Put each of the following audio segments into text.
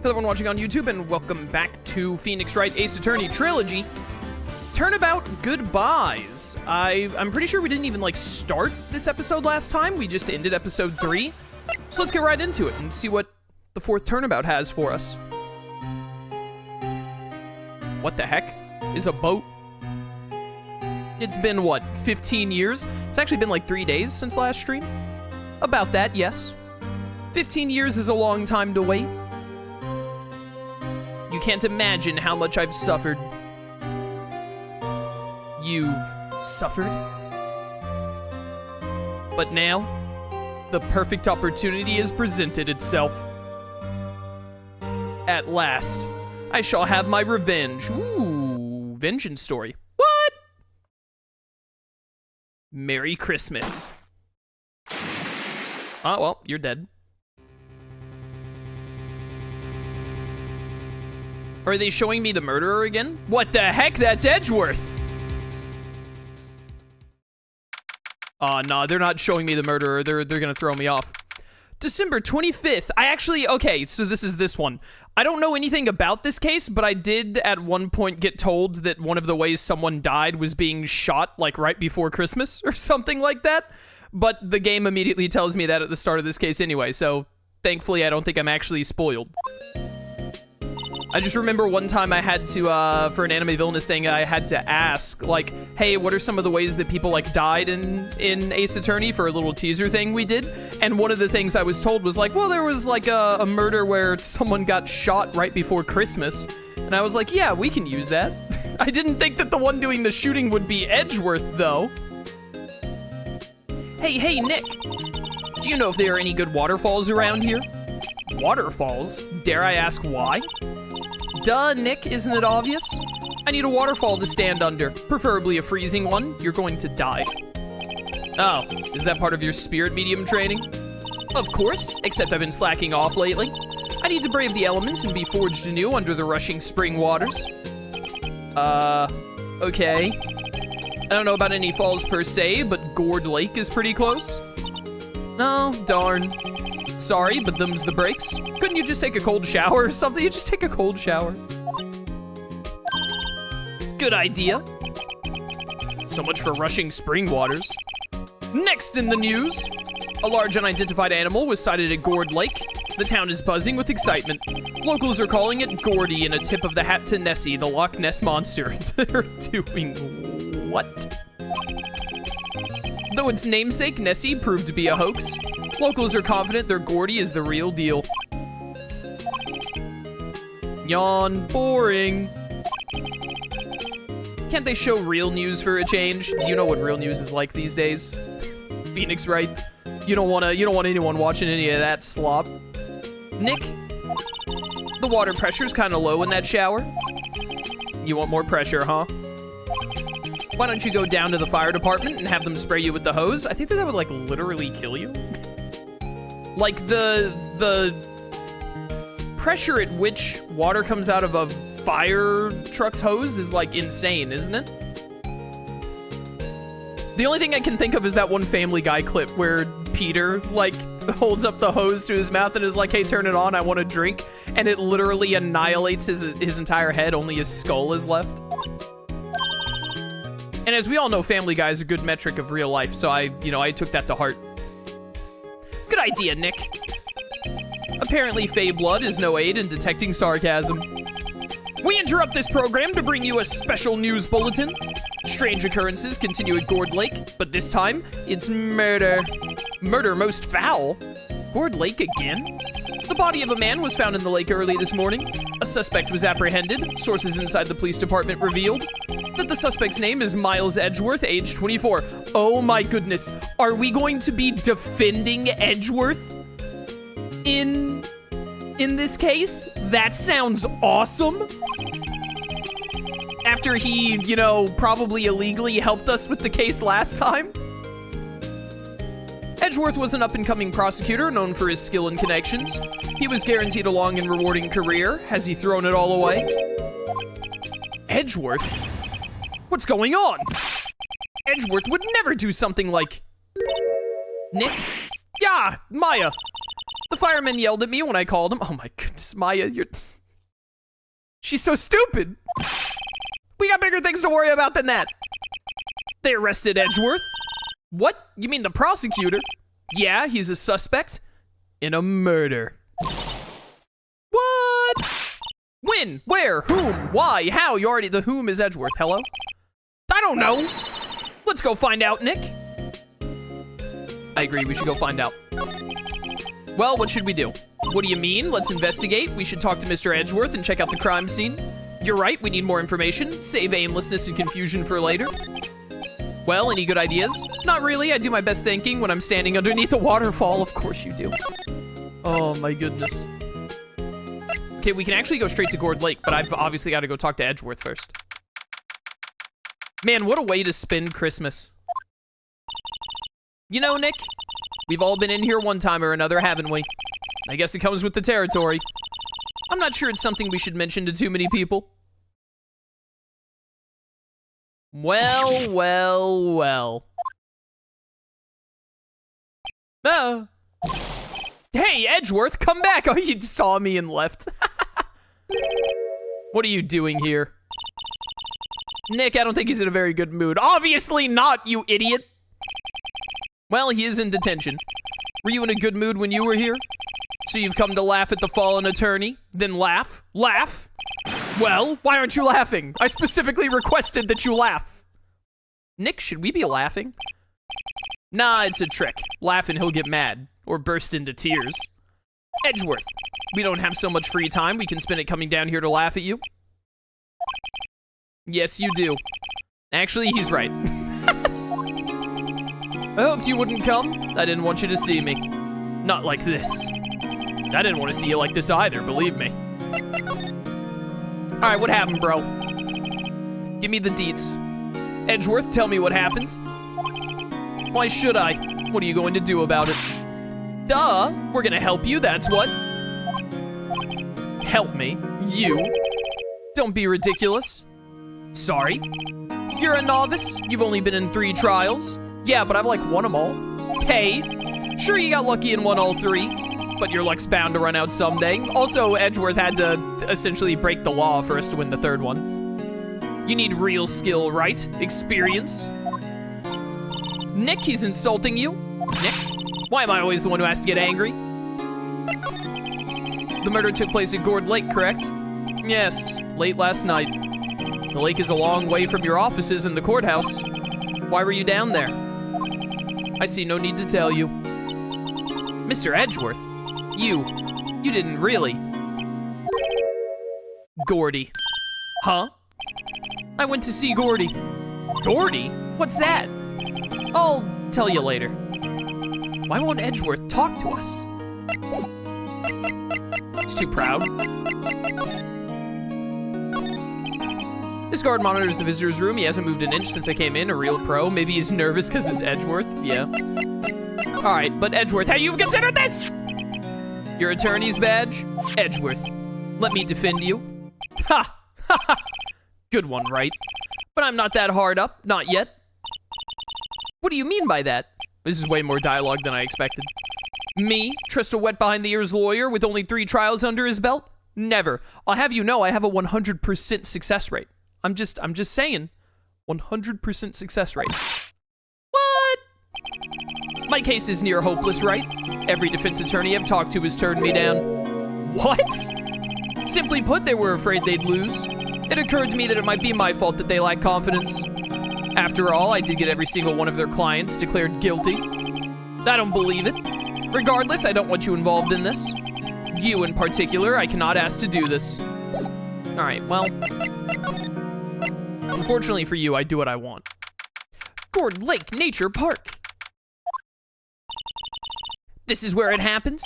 Hello everyone watching on YouTube, and welcome back to Phoenix Wright Ace Attorney Trilogy. Turnabout Goodbyes. I'm pretty sure we didn't even, start this episode last time. We just ended episode 3. So let's get right into it and see what the fourth Turnabout has for us. What the heck is a boat? It's been, what, 15 years? It's actually been 3 days since last stream. About that, yes. 15 years is a long time to wait. You can't imagine how much I've suffered. You've suffered? But now, the perfect opportunity has presented itself. At last, I shall have my revenge. Ooh, vengeance story. What? Merry Christmas. Oh, well, you're dead. Are they showing me the murderer again? What the heck? That's Edgeworth! Nah, they're not showing me the murderer. They're gonna throw me off. December 25th. Okay, so this is this one. I don't know anything about this case, but I did at one point get told that one of the ways someone died was being shot, right before Christmas or something like that. But the game immediately tells me that at the start of this case anyway, so thankfully I don't think I'm actually spoiled. I just remember one time I had to, for an anime villainous thing, I had to ask, hey, what are some of the ways that people, died in Ace Attorney for a little teaser thing we did? And one of the things I was told was, well, there was, a murder where someone got shot right before Christmas. And I was like, yeah, we can use that. I didn't think that the one doing the shooting would be Edgeworth, though. Hey, Nick. Do you know if there are any good waterfalls around here? Waterfalls? Dare I ask why? Duh, Nick, isn't it obvious? I need a waterfall to stand under, preferably a freezing one. You're going to die. Oh, is that part of your spirit medium training? Of course, except I've been slacking off lately. I need to brave the elements and be forged anew under the rushing spring waters. Okay. I don't know about any falls per se, but Gourd Lake is pretty close. No, darn. Sorry, but them's the breaks. Couldn't you just take a cold shower or something? You just take a cold shower. Good idea. So much for rushing spring waters. Next in the news, a large unidentified animal was sighted at Gourd Lake. The town is buzzing with excitement. Locals are calling it Gordy in a tip of the hat to Nessie, the Loch Ness Monster. They're doing what? Though its namesake, Nessie, proved to be a hoax, locals are confident their Gordy is the real deal. Yawn, boring. Can't they show real news for a change? Do you know what real news is like these days? Phoenix Wright, you don't want anyone watching any of that slop. Nick, the water pressure's kind of low in that shower. You want more pressure, huh? Why don't you go down to the fire department and have them spray you with the hose? I think that would, literally kill you. The pressure at which water comes out of a fire truck's hose is, insane, isn't it? The only thing I can think of is that one Family Guy clip where Peter, holds up the hose to his mouth and is like, hey, turn it on, I want a drink. And it literally annihilates his entire head, only his skull is left. And as we all know, Family Guy is a good metric of real life, so I took that to heart. Good idea, Nick. Apparently, Fey blood is no aid in detecting sarcasm. We interrupt this program to bring you a special news bulletin. Strange occurrences continue at Gourd Lake, but this time, it's murder. Murder most foul. Gourd Lake again? The body of a man was found in the lake early this morning. A suspect was apprehended. Sources inside the police department revealed that the suspect's name is Miles Edgeworth, age 24. Oh my goodness. Are we going to be defending Edgeworth in this case? That sounds awesome. After he, probably illegally helped us with the case last time. Edgeworth was an up-and-coming prosecutor known for his skill and connections. He was guaranteed a long and rewarding career. Has he thrown it all away? Edgeworth? What's going on? Edgeworth would never do something like... Nick? Yeah, Maya. The fireman yelled at me when I called him. Oh my goodness, Maya, she's so stupid. We got bigger things to worry about than that. They arrested Edgeworth. What? You mean the prosecutor? Yeah, he's a suspect in a murder. What? When? Where? Whom? Why? How? You already, the whom is Edgeworth. Hello? I don't know. Let's go find out, Nick. I agree, we should go find out. Well, what should we do? What do you mean? Let's investigate. We should talk to Mr. Edgeworth and check out the crime scene. You're right, we need more information. Save aimlessness and confusion for later. Well, any good ideas? Not really, I do my best thinking when I'm standing underneath a waterfall. Of course you do. Oh my goodness. Okay, we can actually go straight to Gourd Lake, but I've obviously got to go talk to Edgeworth first. Man, what a way to spend Christmas. You know, Nick, we've all been in here one time or another, haven't we? I guess it comes with the territory. I'm not sure it's something we should mention to too many people. Well, well, well. Oh. Hey, Edgeworth, come back! Oh, you saw me and left. What are you doing here? Nick, I don't think he's in a very good mood. Obviously not, you idiot! Well, he is in detention. Were you in a good mood when you were here? So you've come to laugh at the fallen attorney? Then laugh? Laugh? Well, why aren't you laughing? I specifically requested that you laugh. Nick, should we be laughing? Nah, it's a trick. Laugh and he'll get mad. Or burst into tears. Edgeworth, we don't have so much free time. We can spend it coming down here to laugh at you. Yes, you do. Actually, he's right. I hoped you wouldn't come. I didn't want you to see me. Not like this. I didn't want to see you like this either, believe me. Alright, what happened, bro? Give me the deets. Edgeworth, tell me what happened. Why should I? What are you going to do about it? Duh, we're gonna help you, that's what. Help me? You? Don't be ridiculous. Sorry? You're a novice? You've only been in 3 trials? Yeah, but I've like won them all. Hey, sure you got lucky and won all 3, but your luck's bound to run out someday. Also, Edgeworth had to essentially break the law for us to win the 3rd one. You need real skill, right? Experience? Nick, he's insulting you. Nick? Why am I always the one who has to get angry? The murder took place at Gourd Lake, correct? Yes, late last night. The lake is a long way from your offices in the courthouse. Why were you down there? I see no need to tell you. Mr. Edgeworth, you didn't really. Gordy. Huh? I went to see Gordy. Gordy? What's that? I'll tell you later. Why won't Edgeworth talk to us? He's too proud. This guard monitors the visitor's room. He hasn't moved an inch since I came in. A real pro. Maybe he's nervous because it's Edgeworth. Yeah. Alright, but Edgeworth, have you considered this? Your attorney's badge? Edgeworth, let me defend you. Ha! Ha ha! Good one, right? But I'm not that hard up. Not yet. What do you mean by that? This is way more dialogue than I expected. Me? Trust a wet behind-the-ears lawyer with only 3 trials under his belt? Never. I'll have you know I have a 100% success rate. I'm just saying. 100% success rate. What? My case is near hopeless, right? Every defense attorney I've talked to has turned me down. What? Simply put, they were afraid they'd lose. It occurred to me that it might be my fault that they lack confidence. After all, I did get every single one of their clients declared guilty. I don't believe it. Regardless, I don't want you involved in this. You in particular, I cannot ask to do this. Alright, well. Unfortunately for you, I do what I want. Gourd Lake Nature Park. This is where it happened?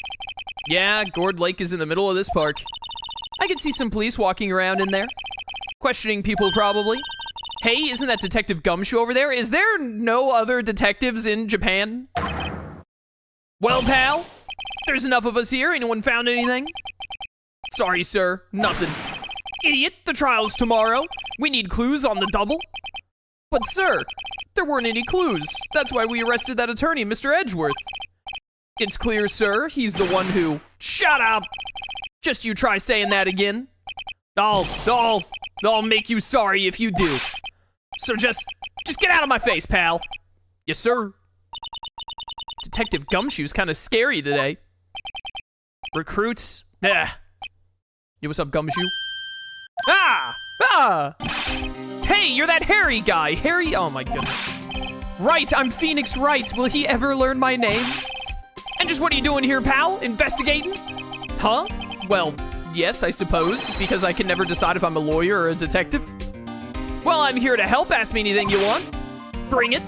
Yeah, Gourd Lake is in the middle of this park. I could see some police walking around in there. Questioning people, probably. Hey, isn't that Detective Gumshoe over there? Is there no other detectives in Japan? Well, pal, there's enough of us here. Anyone found anything? Sorry, sir, nothing. Idiot, the trial's tomorrow. We need clues on the double. But, sir, there weren't any clues. That's why we arrested that attorney, Mr. Edgeworth. It's clear, sir, he's the one who... Shut up! Just you try saying that again. I'll make you sorry if you do. So just get out of my face, pal. Yes, sir. Detective Gumshoe's kind of scary today. Recruits? Yeah. Yo, what's up, Gumshoe? Ah! Hey, you're that Harry guy. Harry? Oh my goodness. Right, I'm Phoenix Wright. Will he ever learn my name? And just what are you doing here, pal? Investigating? Huh? Well, yes, I suppose, because I can never decide if I'm a lawyer or a detective. Well, I'm here to help. Ask me anything you want. Bring it.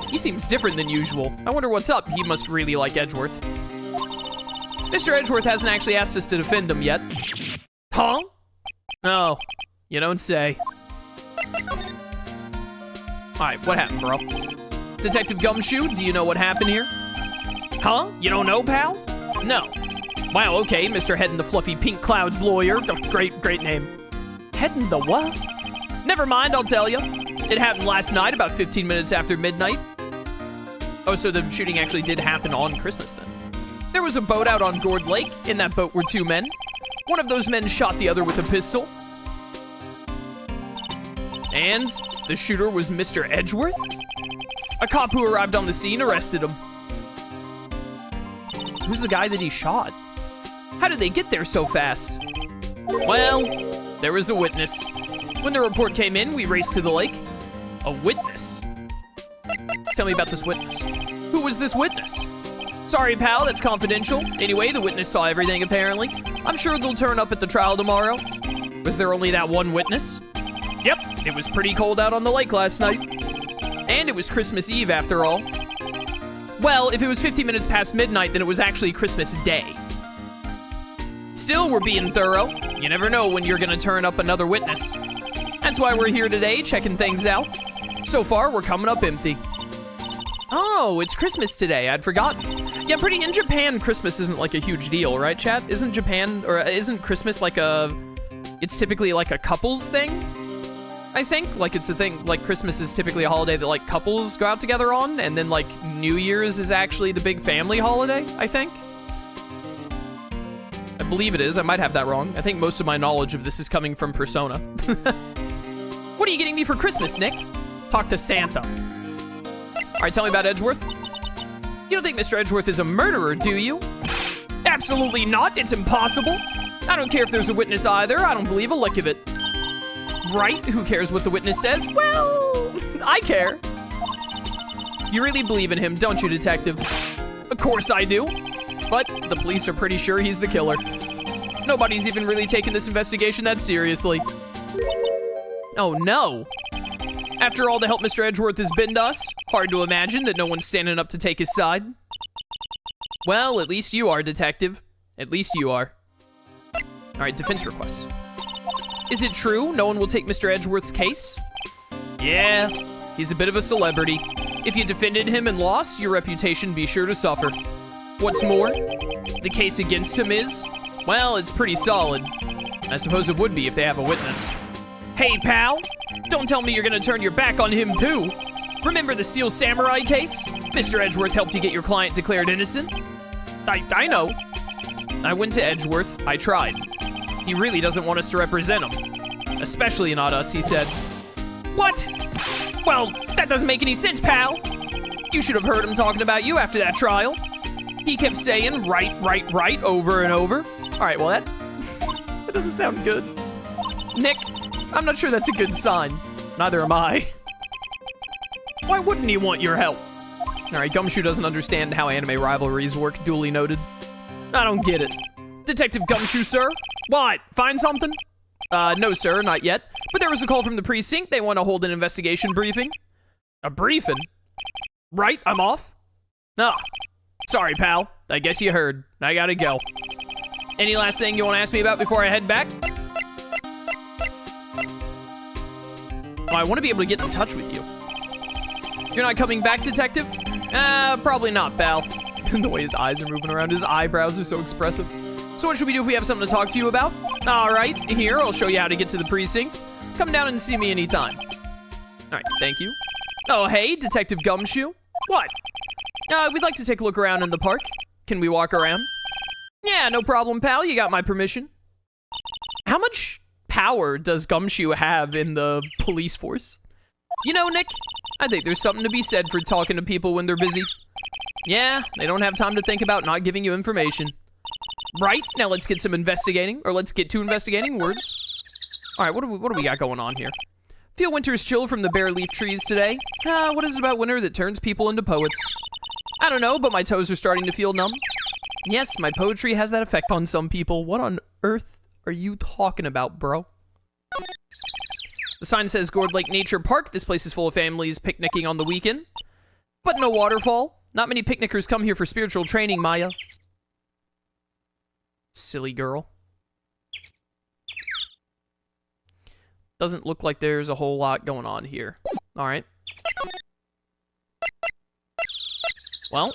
He seems different than usual. I wonder what's up. He must really like Edgeworth. Mr. Edgeworth hasn't actually asked us to defend him yet. Huh? No, you don't say. Alright, what happened, bro? Detective Gumshoe, do you know what happened here? Huh? You don't know, pal? No. Wow, okay, Mr. Head in the Fluffy Pink Clouds lawyer. Oh, great name. Head in the what? Never mind, I'll tell you. It happened last night, about 15 minutes after midnight. Oh, so the shooting actually did happen on Christmas then. There was a boat out on Gourd Lake. In that boat were 2 men. One of those men shot the other with a pistol. And the shooter was Mr. Edgeworth? A cop who arrived on the scene arrested him. Who's the guy that he shot? How did they get there so fast? Well, there was a witness. When the report came in, we raced to the lake. A witness? Tell me about this witness. Who was this witness? Sorry, pal, that's confidential. Anyway, the witness saw everything, apparently. I'm sure they'll turn up at the trial tomorrow. Was there only that one witness? Yep, it was pretty cold out on the lake last night. And it was Christmas Eve, after all. Well, if it was 50 minutes past midnight, then it was actually Christmas Day. Still, we're being thorough. You never know when you're gonna turn up another witness. That's why we're here today, checking things out. So far, we're coming up empty. Oh, it's Christmas today. I'd forgotten. Yeah, in Japan, Christmas isn't like a huge deal, right, chat? Isn't Christmas like it's typically like a couples thing? I think, like it's a thing, like Christmas is typically a holiday that like couples go out together on, and then like New Year's is actually the big family holiday, I think. I believe it is, I might have that wrong. I think most of my knowledge of this is coming from Persona. What are you getting me for Christmas, Nick? Talk to Santa. All right, tell me about Edgeworth. You don't think Mr. Edgeworth is a murderer, do you? Absolutely not, it's impossible. I don't care if there's a witness either, I don't believe a lick of it. Right, who cares what the witness says? Well, I care. You really believe in him, don't you, detective? Of course I do. But the police are pretty sure he's the killer. Nobody's even really taken this investigation that seriously. Oh no. After all the help Mr. Edgeworth has been to us, hard to imagine that no one's standing up to take his side. Well, at least you are, detective. At least you are. All right, defense request. Is it true no one will take Mr. Edgeworth's case? Yeah, he's a bit of a celebrity. If you defended him and lost, your reputation be sure to suffer. What's more, the case against him is, well, it's pretty solid. I suppose it would be if they have a witness. Hey, pal, don't tell me you're gonna turn your back on him too. Remember the Steel Samurai case? Mr. Edgeworth helped you get your client declared innocent. I know. I went to Edgeworth, I tried. He really doesn't want us to represent him. Especially not us, he said. What? Well, that doesn't make any sense, pal. You should have heard him talking about you after that trial. He kept saying, right, over and over. All right, well, that doesn't sound good. Nick, I'm not sure that's a good sign. Neither am I. Why wouldn't he want your help? All right, Gumshoe doesn't understand how anime rivalries work, duly noted. I don't get it. Detective Gumshoe, sir? What, find something? No, sir, not yet. But there was a call from the precinct. They want to hold an investigation briefing. A briefing? Right, I'm off? Ah, sorry, pal. I guess you heard. I gotta go. Any last thing you want to ask me about before I head back? Oh, I want to be able to get in touch with you. You're not coming back, detective? Probably not, pal. The way his eyes are moving around, his eyebrows are so expressive. So what should we do if we have something to talk to you about? All right, here, I'll show you how to get to the precinct. Come down and see me anytime. All right, thank you. Oh, hey, Detective Gumshoe. What? We'd like to take a look around in the park. Can we walk around? Yeah, no problem, pal. You got my permission. How much power does Gumshoe have in the police force? You know, Nick, I think there's something to be said for talking to people when they're busy. Yeah, they don't have time to think about not giving you information. Right, now let's get some investigating, or let's get to investigating words. All right, what do we got going on here? Feel winter's chill from the bare leaf trees today. What is it about winter that turns people into poets? I don't know, but my toes are starting to feel numb. Yes, my poetry has that effect on some people. What on earth are you talking about, bro? The sign says Gourd Lake Nature Park. This place is full of families picnicking on the weekend. But no waterfall. Not many picnickers come here for spiritual training, Maya. Silly girl. Doesn't look like there's a whole lot going on here. Alright. Well,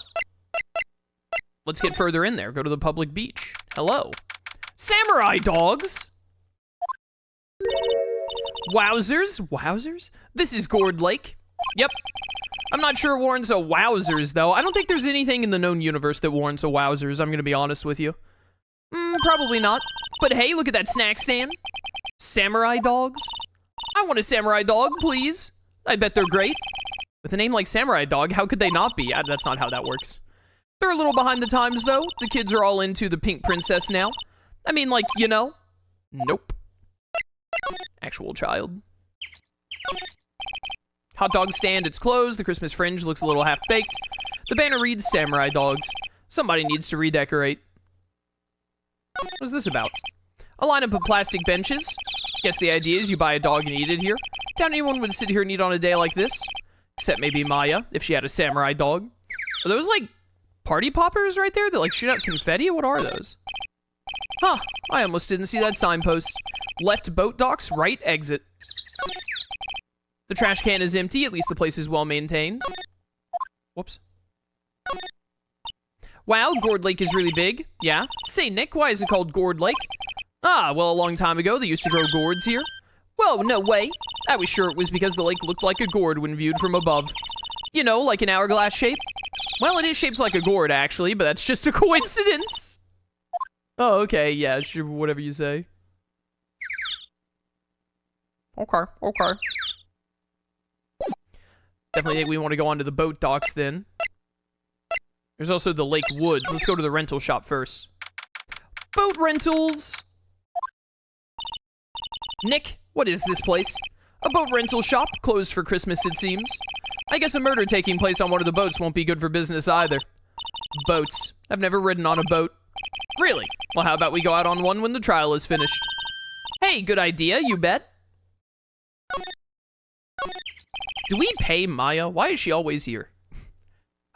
let's get further in there. Go to the public beach. Hello. Samurai dogs! Wowzers? Wowzers? This is Gourd Lake. Yep. I'm not sure it warrants a wowzers, though. I don't think there's anything in the known universe that warrants a wowzers, I'm gonna be honest with you. Probably not. But hey, look at that snack stand. Samurai dogs? I want a samurai dog, please. I bet they're great. With a name like Samurai Dog, how could they not be? That's not how that works. They're a little behind the times, though. The kids are all into the pink princess now. I mean, like, you know. Nope. Actual child. Hot dog stand, it's closed. The Christmas fringe looks a little half-baked. The banner reads Samurai Dogs. Somebody needs to redecorate. What's this about? A lineup of plastic benches. Guess the idea is you buy a dog and eat it here. Doubt anyone would sit here and eat on a day like this. Except maybe Maya, if she had a samurai dog. Are those, like, party poppers right there that, like, shoot out confetti? What are those? Huh, I almost didn't see that signpost. Left boat docks, right exit. The trash can is empty, at least the place is well maintained. Whoops. Wow, Gourd Lake is really big. Yeah. Say, Nick, why is it called Gourd Lake? Ah, well, a long time ago, they used to grow gourds here. Whoa, no way. I was sure it was because the lake looked like a gourd when viewed from above. You know, like an hourglass shape. Well, it is shaped like a gourd, actually, but that's just a coincidence. Oh, okay, yeah, sure, whatever you say. Okay, okay. Definitely think we want to go onto the boat docks, then. There's also the lake woods. Let's go to the rental shop first. Boat rentals! Nick, what is this place? A boat rental shop, closed for Christmas, it seems. I guess a murder taking place on one of the boats won't be good for business either. Boats. I've never ridden on a boat. Really? Well, how about we go out on one when the trial is finished? Hey, good idea, you bet. Do we pay Maya? Why is she always here?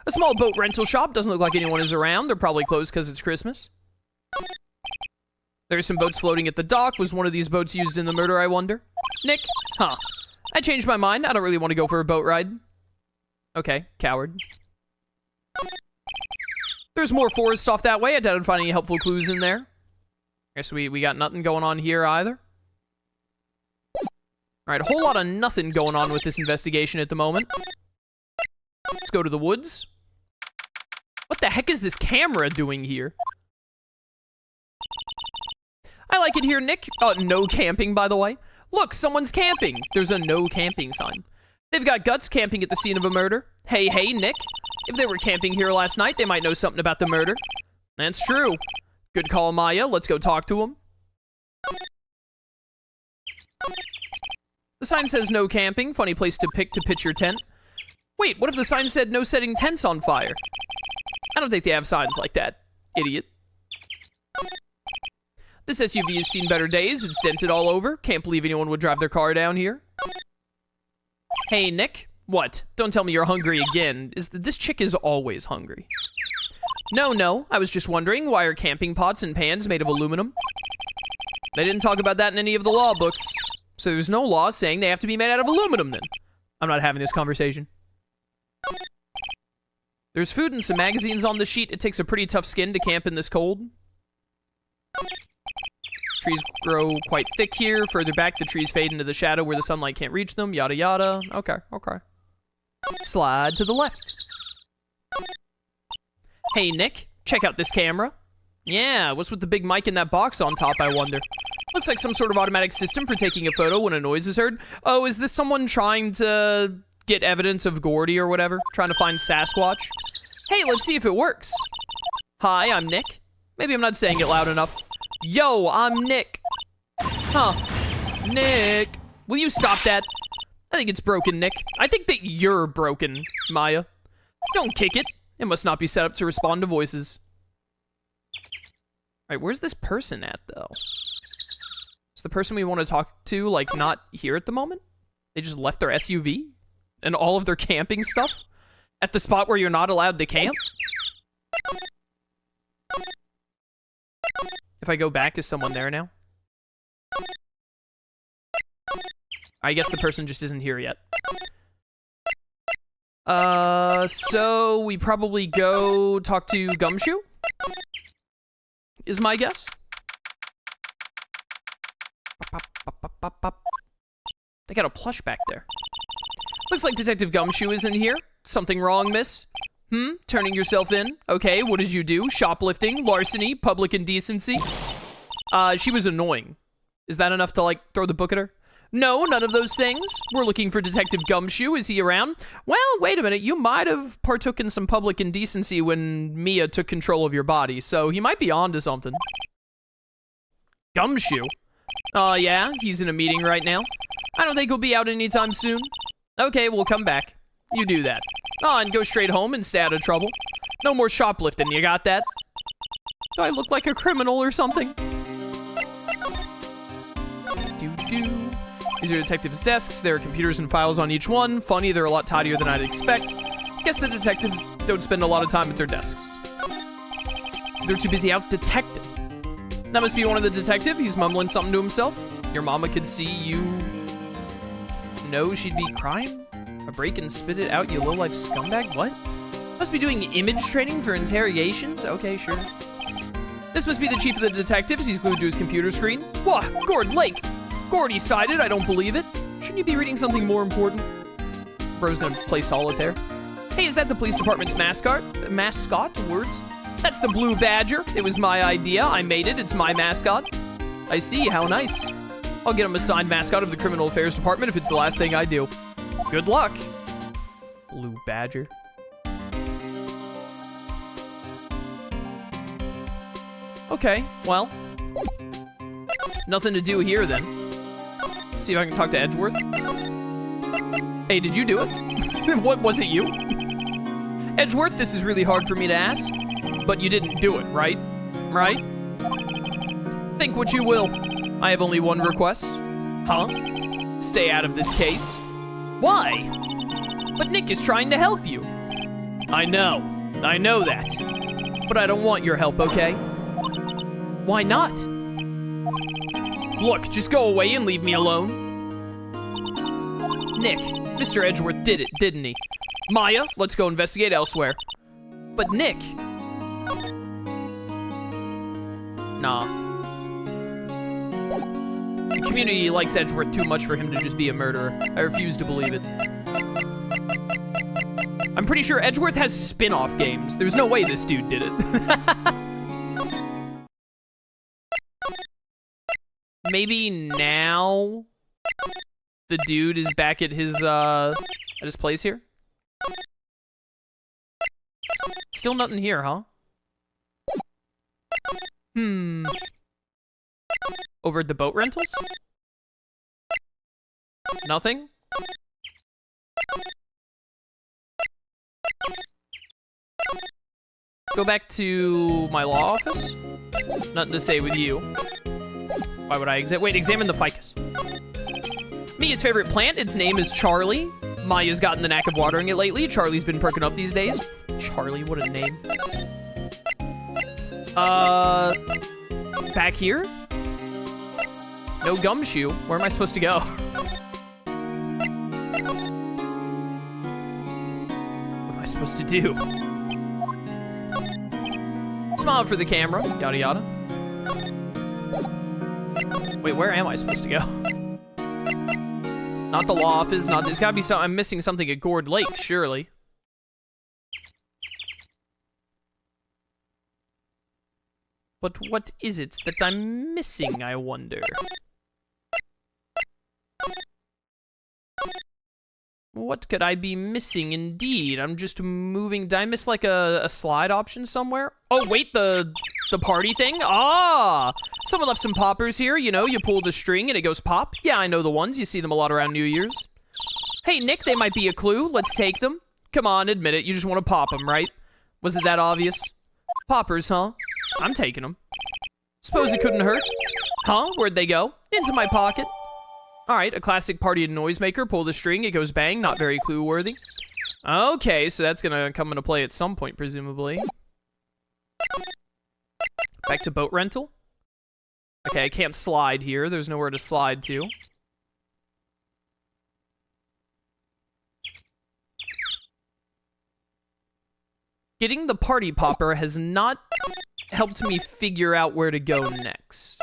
A small boat rental shop. Doesn't look like anyone is around. They're probably closed because it's Christmas. There's some boats floating at the dock. Was one of these boats used in the murder, I wonder? Nick? Huh. I changed my mind. I don't really want to go for a boat ride. Okay, coward. There's more forest off that way. I doubt I'd find any helpful clues in there. Guess we got nothing going on here either. Alright, a whole lot of nothing going on with this investigation at the moment. Let's go to the woods. What the heck is this camera doing here? I like it here, Nick. No camping, by the way. Look, someone's camping. There's a no camping sign. They've got guts camping at the scene of a murder. Hey, Nick. If they were camping here last night, they might know something about the murder. That's true. Good call, Maya. Let's go talk to them. The sign says no camping. Funny place to pick to pitch your tent. Wait, what if the sign said no setting tents on fire? I don't think they have signs like that, idiot. This SUV has seen better days. It's dented all over. Can't believe anyone would drive their car down here. Hey, Nick. What? Don't tell me you're hungry again. This chick is always hungry. No. I was just wondering, why are camping pots and pans made of aluminum? They didn't talk about that in any of the law books. So there's no law saying they have to be made out of aluminum, then. I'm not having this conversation. There's food and some magazines on the sheet. It takes a pretty tough skin to camp in this cold. Trees grow quite thick here. Further back, the trees fade into the shadow where the sunlight can't reach them. Yada, yada. Okay. Slide to the left. Hey, Nick, check out this camera. Yeah, what's with the big mic in that box on top, I wonder? Looks like some sort of automatic system for taking a photo when a noise is heard. Oh, is this someone trying to get evidence of Gordy or whatever? Trying to find Sasquatch? Hey, let's see if it works. Hi, I'm Nick. Maybe I'm not saying it loud enough. Yo, I'm Nick. Huh. Nick. Will you stop that? I think it's broken, Nick. I think that you're broken, Maya. Don't kick it. It must not be set up to respond to voices. Alright, where's this person at, though? Is the person we want to talk to, like, not here at the moment? They just left their SUV? And all of their camping stuff? At the spot where you're not allowed to camp? If I go back, is someone there now? I guess the person just isn't here yet. So we probably go talk to Gumshoe? Is my guess. They got a plush back there. Looks like Detective Gumshoe is in here. Something wrong, miss? Turning yourself in? Okay, what did you do? Shoplifting, larceny, public indecency? She was annoying. Is that enough to, like, throw the book at her? No, none of those things. We're looking for Detective Gumshoe. Is he around? Well, wait a minute. You might have partook in some public indecency when Mia took control of your body, so he might be on to something. Gumshoe? Oh, yeah? He's in a meeting right now? I don't think he'll be out anytime soon. Okay, we'll come back. You do that. Oh, and go straight home and stay out of trouble. No more shoplifting, you got that? Do I look like a criminal or something? Doo-doo. These are detectives' desks. There are computers and files on each one. Funny, they're a lot tidier than I'd expect. Guess the detectives don't spend a lot of time at their desks. They're too busy out detecting. That must be one of the detectives. He's mumbling something to himself. Your mama could see you. Know she'd be crying? A break and spit it out, you low-life scumbag? What? Must be doing image training for interrogations? Okay, sure. This must be the chief of the detectives. He's glued to his computer screen. What? Gord Lake! Gordy sided, I don't believe it. Shouldn't you be reading something more important? Bro's gonna play solitaire. Hey, is that the police department's mascot? Mascot? Words? That's the Blue Badger. It was my idea. I made it. It's my mascot. I see. How nice. I'll get him assigned mascot of the Criminal Affairs Department if it's the last thing I do. Good luck. Blue Badger. Okay, well. Nothing to do here, then. See if I can talk to Edgeworth. Hey, did you do it? What, was it you? Edgeworth, this is really hard for me to ask, but you didn't do it, right? Right? Think what you will. I have only one request. Huh? Stay out of this case. Why? But Nick is trying to help you. I know that. But I don't want your help, okay? Why not? Look, just go away and leave me alone. Nick, Mr. Edgeworth did it, didn't he? Maya, let's go investigate elsewhere. But Nick... Nah. The community likes Edgeworth too much for him to just be a murderer. I refuse to believe it. I'm pretty sure Edgeworth has spin-off games. There's no way this dude did it. Maybe now the dude is back at his place here? Still nothing here, huh? Over at the boat rentals? Nothing? Go back to my law office? Nothing to say with you. Why would I examine the ficus. Mia's favorite plant, its name is Charlie. Maya's gotten the knack of watering it lately. Charlie's been perking up these days. Charlie, what a name. Back here? No Gumshoe. Where am I supposed to go? What am I supposed to do? Smile for the camera, yada yada. Wait, where am I supposed to go? Not the law office, not this. Gotta be some. I'm missing something at Gord Lake, surely. But what is it that I'm missing, I wonder? What could I be missing indeed? I'm just moving. Did I miss like a slide option somewhere? Oh, wait, the party thing? Ah! Someone left some poppers here. You know, you pull the string and it goes pop. Yeah, I know the ones. You see them a lot around New Year's. Hey, Nick, they might be a clue. Let's take them. Come on, admit it. You just want to pop them, right? Was it that obvious? Poppers, huh? I'm taking them. Suppose it couldn't hurt. Huh? Where'd they go? Into my pocket. Alright, a classic party noisemaker. Pull the string, it goes bang. Not very clue-worthy. Okay, so that's gonna come into play at some point, presumably. Back to boat rental. Okay, I can't slide here. There's nowhere to slide to. Getting the party popper has not helped me figure out where to go next.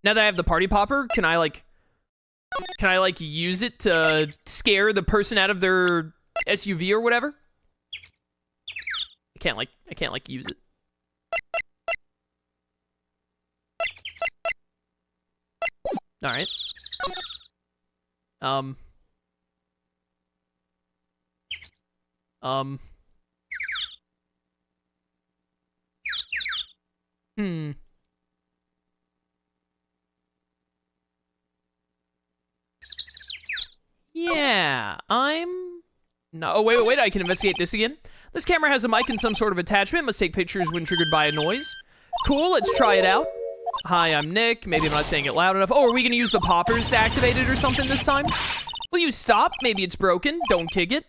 Now that I have the party popper, can I use it to scare the person out of their SUV or whatever? I can't use it. All right. Yeah, no, oh, wait, I can investigate this again. This camera has a mic and some sort of attachment. Must take pictures when triggered by a noise. Cool, let's try it out. Hi, I'm Nick. Maybe I'm not saying it loud enough. Oh, are we gonna use the poppers to activate it or something this time? Will you stop? Maybe it's broken. Don't kick it.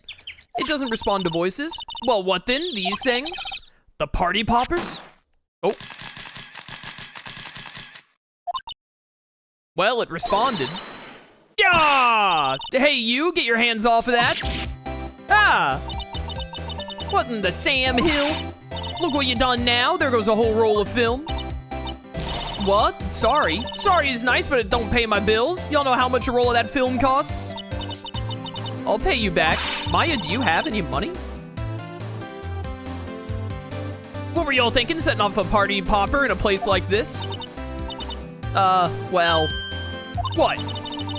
It doesn't respond to voices. Well, what then? These things? The party poppers? Oh. Well, it responded. Yeah! Hey, you, get your hands off of that. Ah! What in the Sam Hill? Look what you done now. There goes a whole roll of film. What? Sorry. Sorry is nice, but it don't pay my bills. Y'all know how much a roll of that film costs? I'll pay you back. Maya, do you have any money? What were y'all thinking, setting off a party popper in a place like this? Well... What?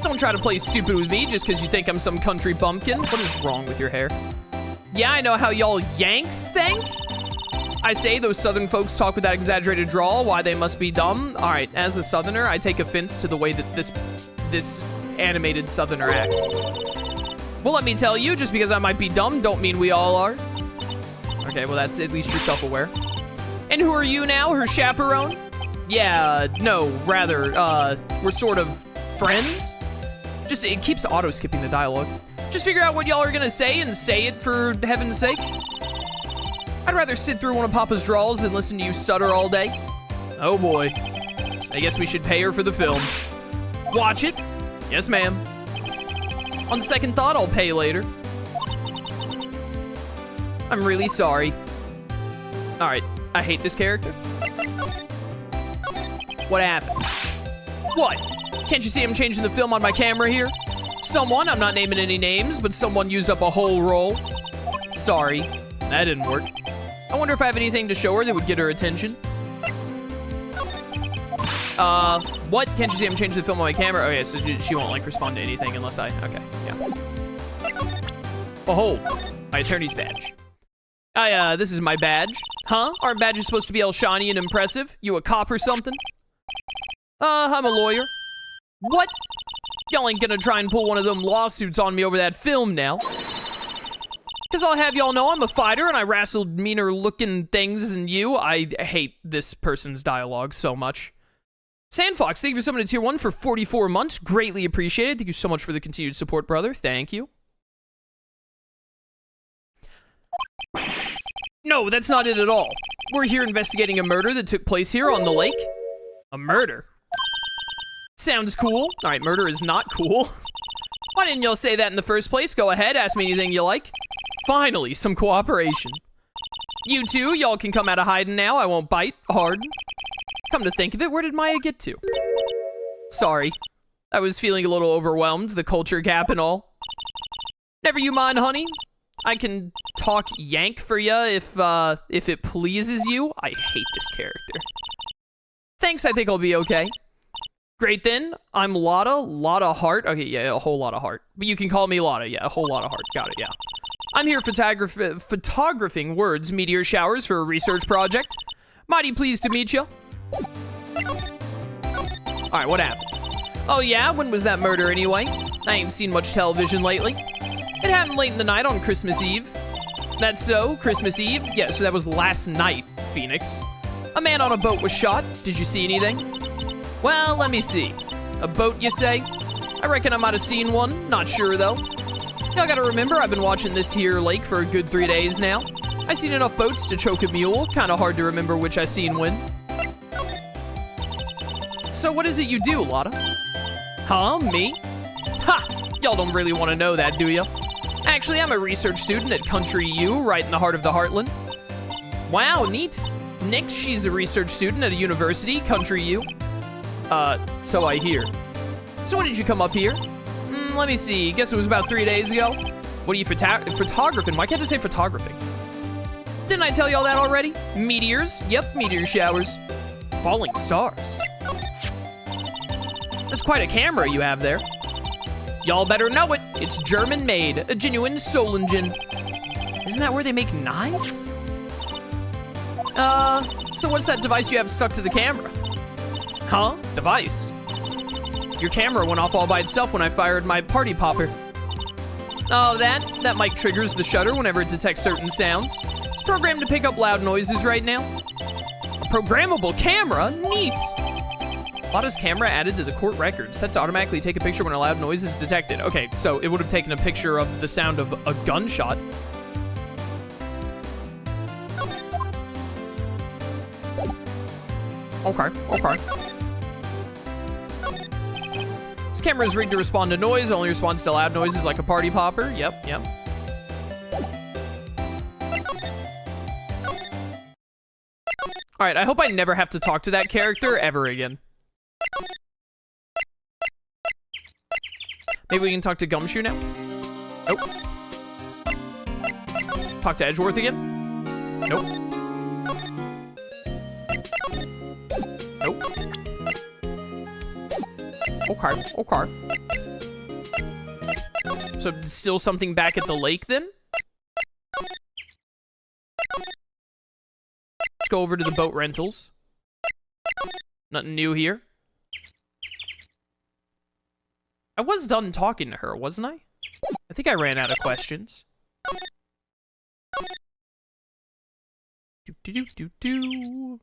Don't try to play stupid with me just because you think I'm some country bumpkin. What is wrong with your hair? Yeah, I know how y'all Yanks think. I say those southern folks talk with that exaggerated drawl, why they must be dumb. All right, as a southerner, I take offense to the way that this animated southerner acts. Well, let me tell you, just because I might be dumb, don't mean we all are. Okay, well, that's at least you're self-aware. And who are you now, her chaperone? Yeah, no, rather, we're sort of friends? Just, it keeps auto-skipping the dialogue. Just figure out what y'all are gonna say and say it for heaven's sake. I'd rather sit through one of Papa's drawls than listen to you stutter all day. Oh boy. I guess we should pay her for the film. Watch it. Yes, ma'am. On second thought, I'll pay later. I'm really sorry. All right, I hate this character. What happened? What? Can't you see I'm changing the film on my camera here? Someone, I'm not naming any names, but someone used up a whole roll. Sorry, that didn't work. I wonder if I have anything to show her that would get her attention. What? Can't you see I'm changing the film on my camera? Okay, so she won't, like, respond to anything unless I... Okay, yeah. Oh, my attorney's badge. This is my badge. Huh? Our badge is supposed to be all shiny and impressive. You a cop or something? I'm a lawyer. What? Y'all ain't gonna try and pull one of them lawsuits on me over that film now. Because I'll have y'all know I'm a fighter and I wrestled meaner looking things than you. I hate this person's dialogue so much. Sandfox, thank you for summoning to tier 1 for 44 months. Greatly appreciated. Thank you so much for the continued support, brother. Thank you. No, that's not it at all. We're here investigating a murder that took place here on the lake. A murder? Sounds cool. All right, murder is not cool. Why didn't y'all say that in the first place? Go ahead, ask me anything you like. Finally, some cooperation. You two, y'all can come out of hiding now. I won't bite hard. Come to think of it, where did Maya get to? Sorry. I was feeling a little overwhelmed, the culture gap and all. Never you mind, honey. I can talk yank for ya if it pleases you. I hate this character. Thanks, I think I'll be okay. Great then, I'm Lotta Hart. Okay, yeah, a whole lot of heart. But you can call me Lotta, yeah, a whole lot of heart. Got it, yeah. I'm here photographing words, meteor showers for a research project. Mighty pleased to meet you. Alright, what happened? Oh yeah, when was that murder anyway? I ain't seen much television lately. It happened late in the night on Christmas Eve. That's so, Christmas Eve? Yeah, so that was last night, Phoenix. A man on a boat was shot. Did you see anything? Well, let me see. A boat, you say? I reckon I might have seen one. Not sure, though. Y'all gotta remember, I've been watching this here lake for a good 3 days now. I seen enough boats to choke a mule. Kinda hard to remember which I seen when. So what is it you do, Lotta? Huh, me? Ha! Y'all don't really want to know that, do ya? Actually, I'm a research student at Country U, right in the heart of the Heartland. Wow, neat. Nick, she's a research student at a university, Country U. So I hear. So when did you come up here? Let me see, guess it was about 3 days ago. What are you photographing? Why can't I say photographing? Didn't I tell y'all that already? Meteors? Yep, meteor showers. Falling stars. That's quite a camera you have there. Y'all better know it. It's German made, a genuine Solingen. Isn't that where they make knives? So what's that device you have stuck to the camera? Huh? Device? Your camera went off all by itself when I fired my party popper. Oh, that mic triggers the shutter whenever it detects certain sounds. It's programmed to pick up loud noises right now. A programmable camera? Neat! Lotta's camera added to the court record, set to automatically take a picture when a loud noise is detected. Okay, so it would have taken a picture of the sound of a gunshot. Okay. This camera is rigged to respond to noise. It only responds to loud noises like a party popper. Yep. All right, I hope I never have to talk to that character ever again. Maybe we can talk to Gumshoe now? Nope. Talk to Edgeworth again? Nope. Nope. Okay. So still something back at the lake then? Let's go over to the boat rentals. Nothing new here. I was done talking to her, wasn't I? I think I ran out of questions. Do.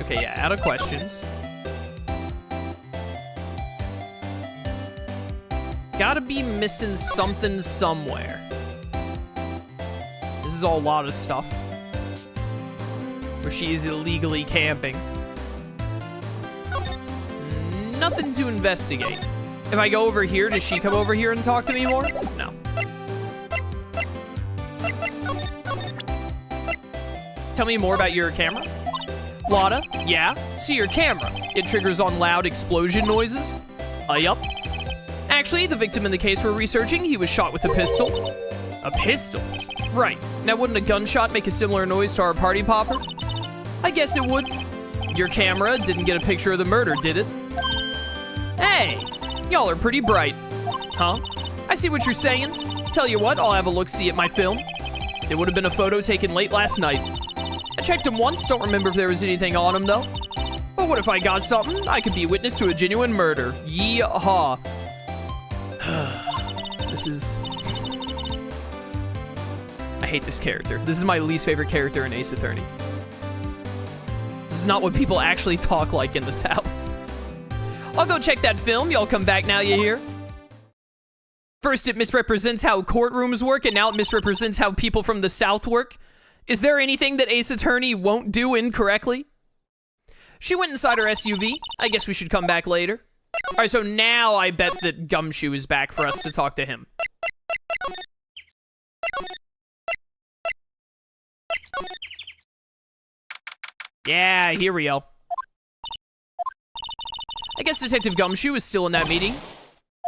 Okay, yeah, out of questions. Gotta be missing something somewhere. This is all a lot of stuff. Where she is illegally camping. Nothing to investigate. If I go over here, does she come over here and talk to me more? No. Tell me more about your camera. Lotta, yeah? See your camera. It triggers on loud explosion noises. Yup. Actually, the victim in the case we're researching, he was shot with a pistol. A pistol? Right. Now, wouldn't a gunshot make a similar noise to our party popper? I guess it would. Your camera didn't get a picture of the murder, did it? Hey, y'all are pretty bright. Huh? I see what you're saying. Tell you what, I'll have a look-see at my film. It would have been a photo taken late last night. I checked him once, don't remember if there was anything on him, though. But what if I got something? I could be witness to a genuine murder. Yee-haw. This is... I hate this character. This is my least favorite character in Ace Attorney. This is not what people actually talk like in the South. I'll go check that film. Y'all come back now, you hear? First, it misrepresents how courtrooms work, and now it misrepresents how people from the South work. Is there anything that Ace Attorney won't do incorrectly? She went inside her SUV. I guess we should come back later. All right, so now I bet that Gumshoe is back for us to talk to him. Yeah, here we go. I guess Detective Gumshoe is still in that meeting.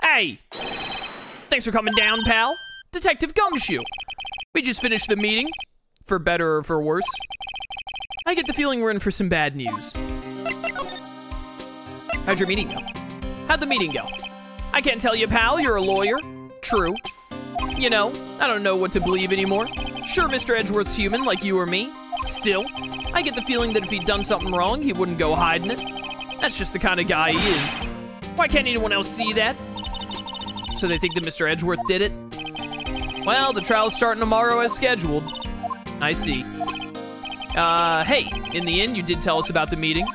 Hey! Thanks for coming down, pal. Detective Gumshoe. We just finished the meeting, for better or for worse. I get the feeling we're in for some bad news. How'd your meeting go? How'd the meeting go? I can't tell you, pal, you're a lawyer. True. You know, I don't know what to believe anymore. Sure, Mr. Edgeworth's human, like you or me. Still, I get the feeling that if he'd done something wrong, he wouldn't go hiding it. That's just the kind of guy he is. Why can't anyone else see that? So they think that Mr. Edgeworth did it? Well, the trial's starting tomorrow as scheduled. I see. Hey, in the end, you did tell us about the meeting.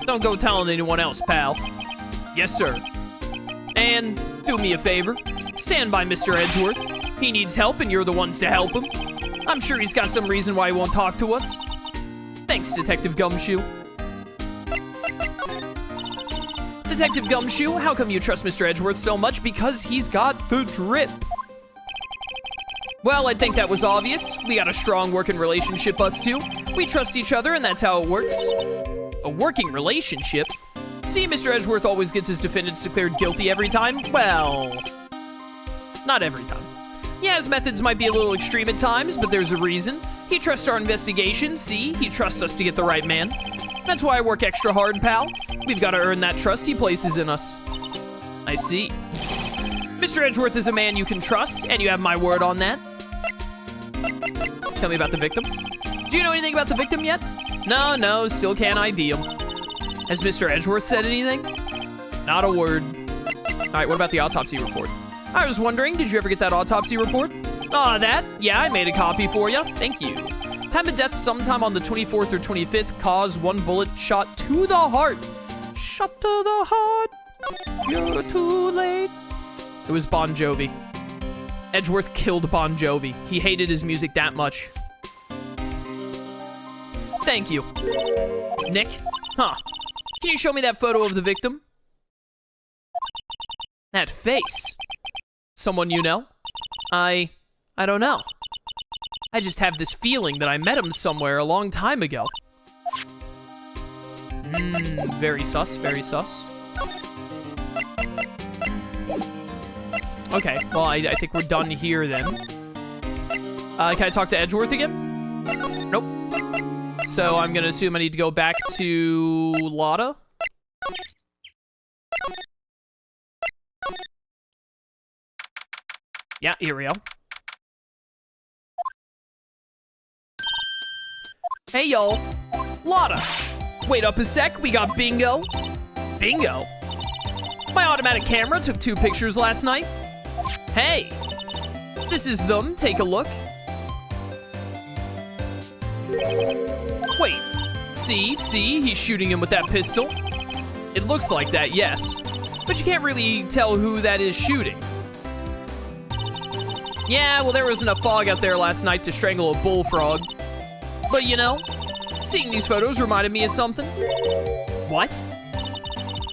Don't go telling anyone else, pal. Yes, sir. And do me a favor. Stand by Mr. Edgeworth. He needs help, and you're the ones to help him. I'm sure he's got some reason why he won't talk to us. Thanks, Detective Gumshoe. Detective Gumshoe, how come you trust Mr. Edgeworth so much? Because he's got the drip. Well, I think that was obvious. We got a strong working relationship, us two. We trust each other, and that's how it works. A working relationship? See, Mr. Edgeworth always gets his defendants declared guilty every time. Well, not every time. Yeah, his methods might be a little extreme at times, but there's a reason. He trusts our investigation, see? He trusts us to get the right man. That's why I work extra hard, pal. We've got to earn that trust he places in us. I see. Mr. Edgeworth is a man you can trust, and you have my word on that. Tell me about the victim. Do you know anything about the victim yet? No, still can't ID him. Has Mr. Edgeworth said anything? Not a word. All right, what about the autopsy report? I was wondering, did you ever get that autopsy report? That? Yeah, I made a copy for you. Thank you. Time of death sometime on the 24th or 25th. Cause 1 bullet shot to the heart. Shot to the heart. You're too late. It was Bon Jovi. Edgeworth killed Bon Jovi. He hated his music that much. Thank you. Nick? Huh. Can you show me that photo of the victim? That face. Someone you know? I don't know. I just have this feeling that I met him somewhere a long time ago. Very sus, very sus. Okay, well, I think we're done here then. Can I talk to Edgeworth again? Nope. So I'm gonna assume I need to go back to Lotta. Yeah, here we go. Hey, y'all. Lotta. Wait up a sec, we got bingo. Bingo? My automatic camera took 2 pictures last night. Hey. This is them, take a look. Wait. See, he's shooting him with that pistol. It looks like that, yes. But you can't really tell who that is shooting. Yeah, well, there was enough fog out there last night to strangle a bullfrog. But you know, seeing these photos reminded me of something. What?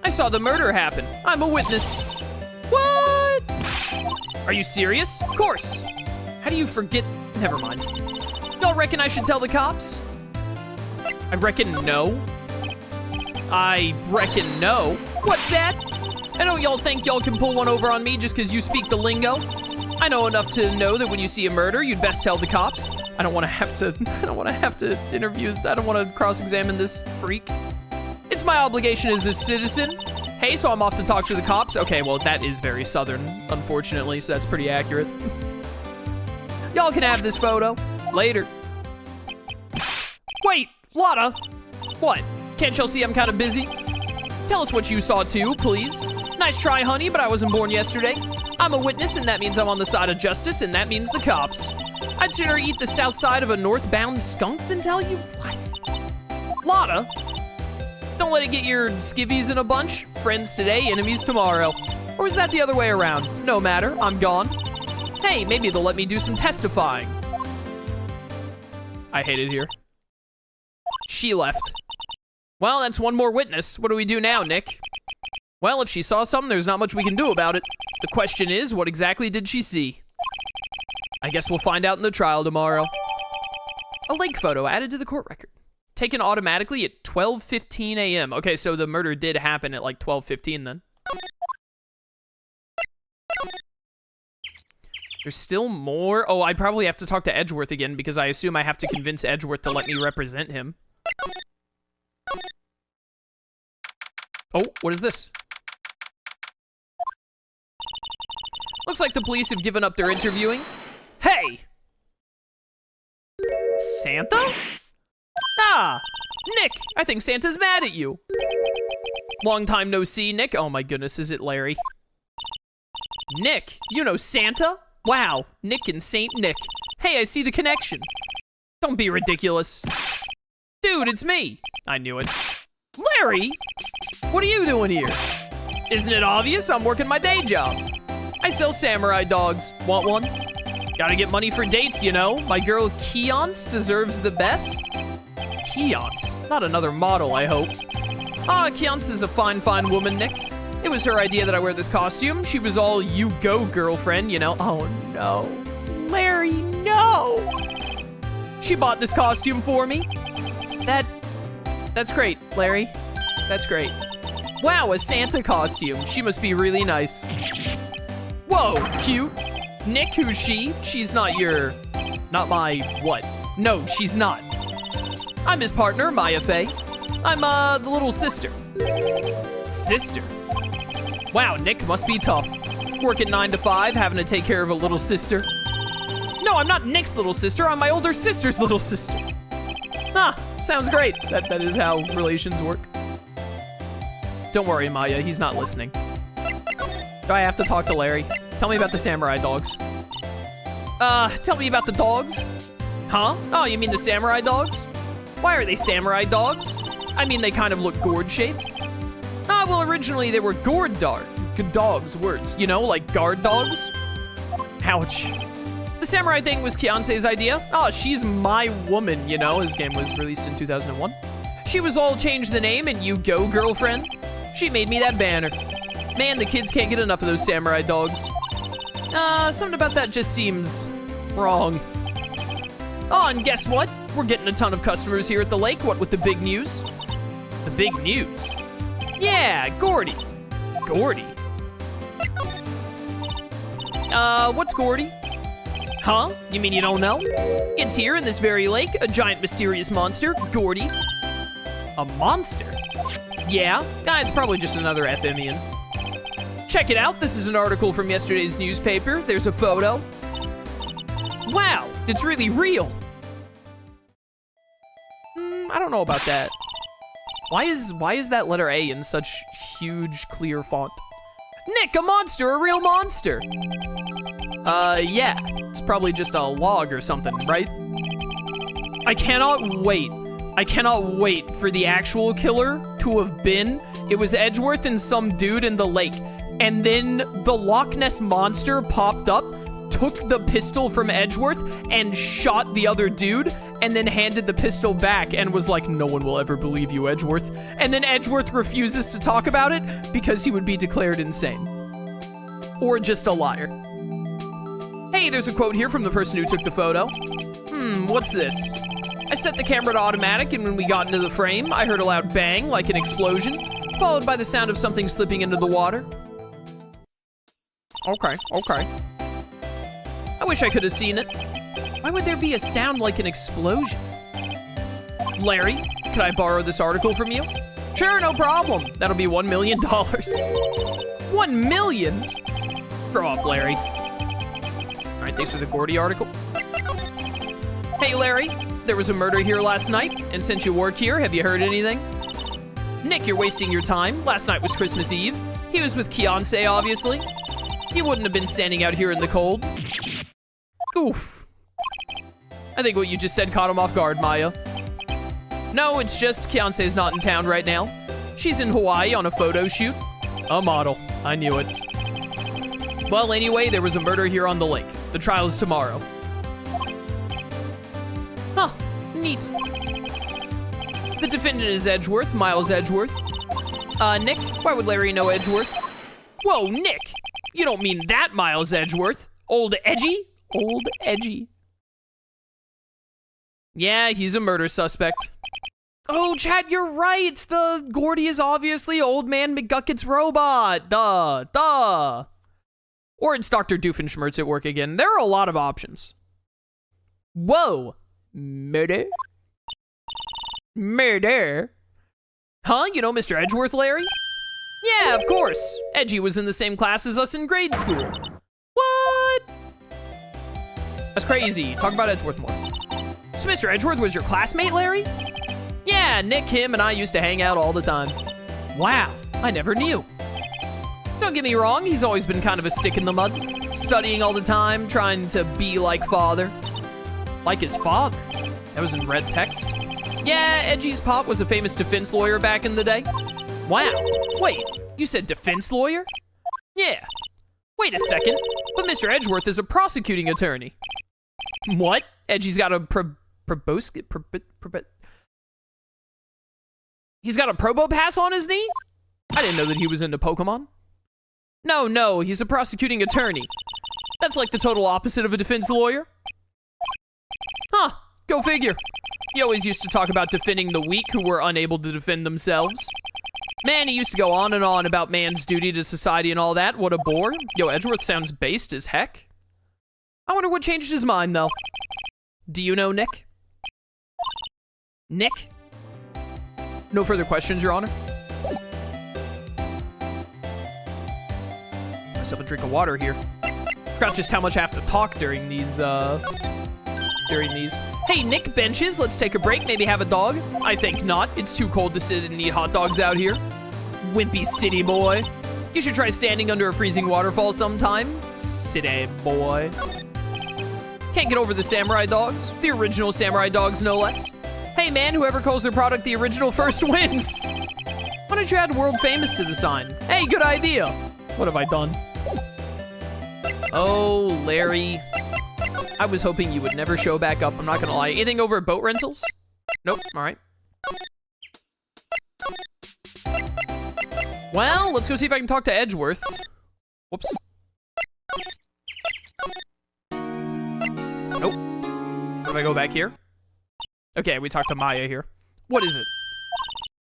I saw the murder happen. I'm a witness. What? Are you serious? Of course. How do you forget? Never mind. Y'all reckon I should tell the cops? I reckon no. I reckon no. What's that? I know y'all think y'all can pull one over on me just because you speak the lingo. I know enough to know that when you see a murder, you'd best tell the cops. I don't want to have to interview, I don't want to cross-examine this freak. It's my obligation as a citizen. Hey, so I'm off to talk to the cops. Okay, well, that is very southern, unfortunately, so that's pretty accurate. Y'all can have this photo. Later. Wait, Lotta. What? Can't y'all see I'm kind of busy? Tell us what you saw too, please. Nice try, honey, but I wasn't born yesterday. I'm a witness, and that means I'm on the side of justice, and that means the cops. I'd sooner eat the south side of a northbound skunk than tell you what. Lotta, don't let it get your skivvies in a bunch. Friends today, enemies tomorrow. Or is that the other way around? No matter, I'm gone. Hey, maybe they'll let me do some testifying. I hate it here. She left. Well, that's one more witness. What do we do now, Nick? Well, if she saw something, there's not much we can do about it. The question is, what exactly did she see? I guess we'll find out in the trial tomorrow. A lake photo added to the court record. Taken automatically at 12:15 a.m. Okay, so the murder did happen at like 12:15 then. There's still more. Oh, I probably have to talk to Edgeworth again because I assume I have to convince Edgeworth to let me represent him. Oh, what is this? Looks like the police have given up their interviewing. Hey! Santa? Ah, Nick, I think Santa's mad at you. Long time no see, Nick. Oh my goodness, is it Larry? Nick, you know Santa? Wow, Nick and Saint Nick. Hey, I see the connection. Don't be ridiculous. Dude, it's me. I knew it. Larry? What are you doing here? Isn't it obvious? I'm working my day job. I sell samurai dogs. Want one? Gotta get money for dates, you know. My girl Keonce deserves the best. Keonce? Not another model, I hope. Ah, Keonce is a fine, fine woman, Nick. It was her idea that I wear this costume. She was all, you go, girlfriend, you know. Oh, no. Larry, no. She bought this costume for me. That's great, Larry. That's great. Wow, a Santa costume. She must be really nice. Whoa, cute. Nick, who's she? She's not my what? No, she's not. I'm his partner, Mia Fey. I'm, the little sister. Sister? Wow, Nick must be tough. Working 9 to 5, having to take care of a little sister. No, I'm not Nick's little sister. I'm my older sister's little sister. Ah, sounds great. That is how relations work. Don't worry, Maya. He's not listening. Do I have to talk to Larry? Tell me about the samurai dogs. Tell me about the dogs? Huh? Oh, you mean the samurai dogs? Why are they samurai dogs? I mean, they kind of look gourd-shaped. Ah, well, originally they were dogs, words. You know, like guard dogs? Ouch. The samurai thing was Keonce's idea. Oh, she's my woman, you know. His game was released in 2001. She was all change the name and you go, girlfriend. She made me that banner. Man, the kids can't get enough of those samurai dogs. Something about that just seems wrong. Oh, and guess what? We're getting a ton of customers here at the lake, what with the big news. The big news? Yeah, Gordy. Gordy? What's Gordy? Huh? You mean you don't know? It's here in this very lake, a giant mysterious monster, Gordy. A monster? Yeah, it's probably just another Athenian. Check it out, this is an article from yesterday's newspaper. There's a photo. Wow, it's really real. I don't know about that. Why is that letter A in such huge, clear font? Nick, a monster, a real monster. Yeah, it's probably just a log or something, right? I cannot wait for the actual killer to have been. It was Edgeworth and some dude in the lake. And then the Loch Ness Monster popped up, took the pistol from Edgeworth, and shot the other dude, and then handed the pistol back and was like, no one will ever believe you, Edgeworth. And then Edgeworth refuses to talk about it because he would be declared insane. Or just a liar. Hey, there's a quote here from the person who took the photo. What's this? I set the camera to automatic, and when we got into the frame, I heard a loud bang, like an explosion, followed by the sound of something slipping into the water. Okay. I wish I could have seen it. Why would there be a sound like an explosion? Larry, could I borrow this article from you? Sure, no problem. That'll be $1 million. 1 million? Grow up, Larry. All right, thanks for the Gordy article. Hey, Larry, there was a murder here last night, and since you work here, have you heard anything? Nick, you're wasting your time. Last night was Christmas Eve. He was with Keonce, obviously. He wouldn't have been standing out here in the cold. Oof. I think what you just said caught him off guard, Maya. No, it's just Keonce's not in town right now. She's in Hawaii on a photo shoot. A model. I knew it. Well, anyway, there was a murder here on the lake. The trial's tomorrow. Huh. Neat. The defendant is Edgeworth, Miles Edgeworth. Nick, why would Larry know Edgeworth? Whoa, Nick! You don't mean that Miles Edgeworth. Old Edgy? Old Edgy. Yeah, he's a murder suspect. Oh, Chad, you're right. The Gordy is obviously Old Man McGucket's robot. Duh. Or it's Dr. Doofenshmirtz at work again. There are a lot of options. Whoa. Murder? Murder? Huh? You know Mr. Edgeworth, Larry? Yeah, of course. Edgy was in the same class as us in grade school. What? That's crazy. Talk about Edgeworth more. So Mr. Edgeworth was your classmate, Larry? Yeah, Nick, him, and I used to hang out all the time. Wow, I never knew. Don't get me wrong, he's always been kind of a stick in the mud. Studying all the time, trying to be like father. Like his father? That was in red text? Yeah, Edgy's pop was a famous defense lawyer back in the day. Wow, wait, you said defense lawyer? Yeah. Wait a second, but Mr. Edgeworth is a prosecuting attorney. What? Edgy's got a he's got a probo pass on his knee? I didn't know that he was into Pokemon. No, he's a prosecuting attorney. That's like the total opposite of a defense lawyer. Huh, go figure. He always used to talk about defending the weak who were unable to defend themselves. Man, he used to go on and on about man's duty to society and all that. What a bore. Yo, Edgeworth sounds based as heck. I wonder what changed his mind, though. Do you know Nick? Nick? No further questions, Your Honor. Myself a drink of water here. Forgot just how much I have to talk during these, Hey, Nick benches, let's take a break, maybe have a dog? I think not. It's too cold to sit and eat hot dogs out here. Wimpy city boy. You should try standing under a freezing waterfall sometime. City boy. Can't get over the samurai dogs. The original samurai dogs, no less. Hey man, whoever calls their product the original first wins. Why don't you add world famous to the sign? Hey, good idea. What have I done? Oh, Larry. I was hoping you would never show back up, I'm not gonna lie. Anything over at boat rentals? Nope, all right. Well, let's go see if I can talk to Edgeworth. Whoops. Nope. If I go back here? Okay, we talked to Maya here. What is it?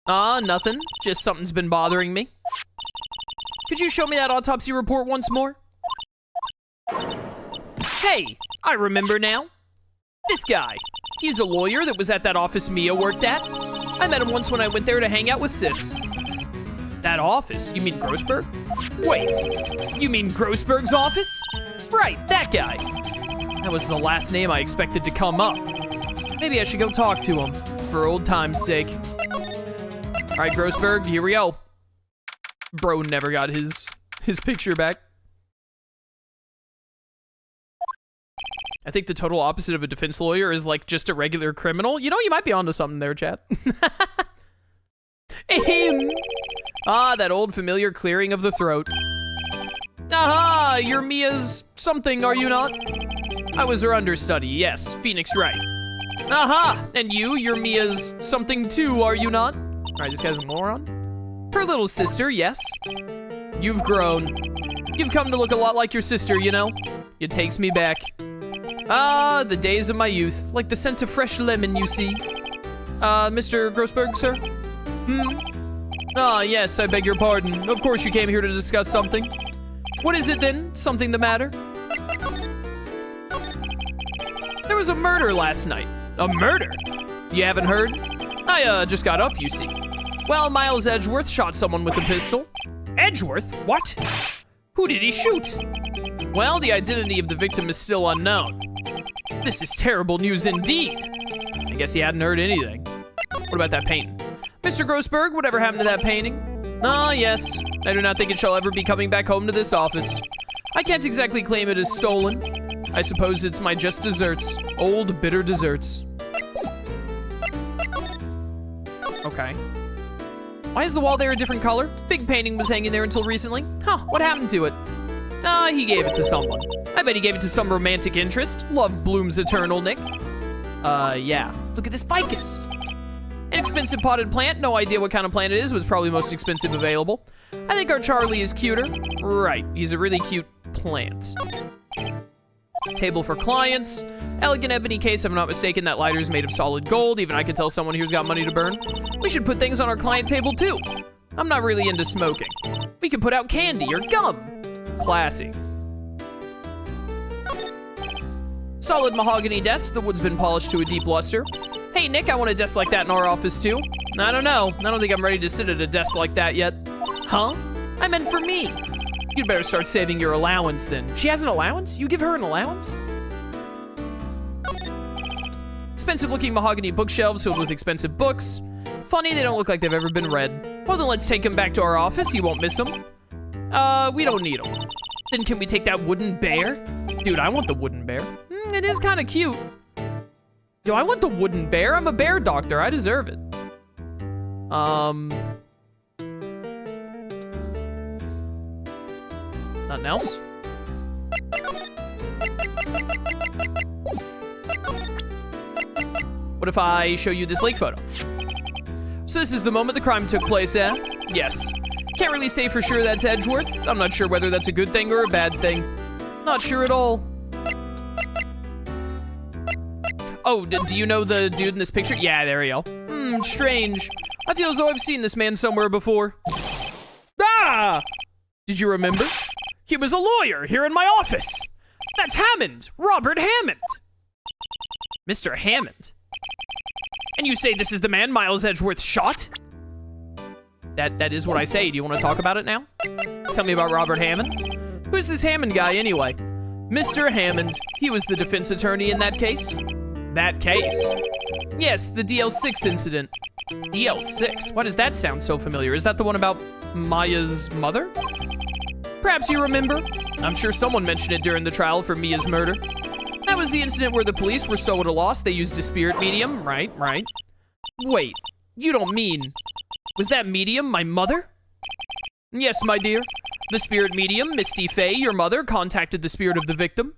Nothing. Just something's been bothering me. Could you show me that autopsy report once more? Hey, I remember now. This guy. He's a lawyer that was at that office Mia worked at. I met him once when I went there to hang out with Sis. That office? You mean Grossberg? Wait, you mean Grossberg's office? Right, that guy. That was the last name I expected to come up. Maybe I should go talk to him, for old time's sake. All right, Grossberg, here we go. Bro never got his picture back. I think the total opposite of a defense lawyer is like just a regular criminal. You know, you might be onto something there, chat. Ah, that old familiar clearing of the throat. Aha, you're Mia's something, are you not? I was her understudy, yes, Phoenix Wright. Aha, and you're Mia's something too, are you not? All right, this guy's a moron. Her little sister, yes. You've grown. You've come to look a lot like your sister, you know? It takes me back. Ah, the days of my youth, like the scent of fresh lemon, you see. Mr. Grossberg, sir? Ah, yes, I beg your pardon. Of course you came here to discuss something. What is it then? Something the matter? There was a murder last night. A murder? You haven't heard? I, just got up, you see. Well, Miles Edgeworth shot someone with a pistol. Edgeworth? What? Who did he shoot? Well, the identity of the victim is still unknown. This is terrible news indeed. I guess he hadn't heard anything. What about that painting? Mr. Grossberg, whatever happened to that painting? Ah, yes. I do not think it shall ever be coming back home to this office. I can't exactly claim it as stolen. I suppose it's my just desserts. Old, bitter desserts. Okay. Why is the wall there a different color? Big painting was hanging there until recently. Huh, what happened to it? Ah, he gave it to someone. I bet he gave it to some romantic interest. Love blooms eternal, Nick. Yeah. Look at this ficus. Inexpensive potted plant. No idea what kind of plant it is. It was probably most expensive available. I think our Charlie is cuter. Right, he's a really cute plant. Table for clients. Elegant ebony case, if I'm not mistaken. That lighter's made of solid gold. Even I could tell someone who's got money to burn. We should put things on our client table too. I'm not really into smoking. We could put out candy or gum. Classy. Solid mahogany desk, the wood's been polished to a deep luster. Hey, Nick, I want a desk like that in our office, too. I don't know. I don't think I'm ready to sit at a desk like that yet. Huh? I meant for me. You'd better start saving your allowance, then. She has an allowance? You give her an allowance? Expensive-looking mahogany bookshelves filled with expensive books. Funny, they don't look like they've ever been read. Well, then let's take them back to our office. You won't miss them. We don't need them. Then can we take that wooden bear? Dude, I want the wooden bear. It is kind of cute. Yo, I want the wooden bear. I'm a bear doctor. I deserve it. Nothing else? What if I show you this lake photo? So this is the moment the crime took place, eh? Yes. Can't really say for sure that's Edgeworth. I'm not sure whether that's a good thing or a bad thing. Not sure at all. Oh, do you know the dude in this picture? Yeah, there you go. Strange. I feel as though I've seen this man somewhere before. Ah! Did you remember? He was a lawyer here in my office. That's Hammond, Robert Hammond. Mr. Hammond. And you say this is the man Miles Edgeworth shot? That is what I say. Do you want to talk about it now? Tell me about Robert Hammond. Who's this Hammond guy anyway? Mr. Hammond. He was the defense attorney in that case. That case? Yes, the DL6 incident. DL6? Why does that sound so familiar? Is that the one about Maya's mother? Perhaps you remember? I'm sure someone mentioned it during the trial for Mia's murder. That was the incident where the police were so at a loss they used a spirit medium, right? Wait, you don't mean... Was that medium my mother? Yes, my dear. The spirit medium, Misty Fey, your mother, contacted the spirit of the victim.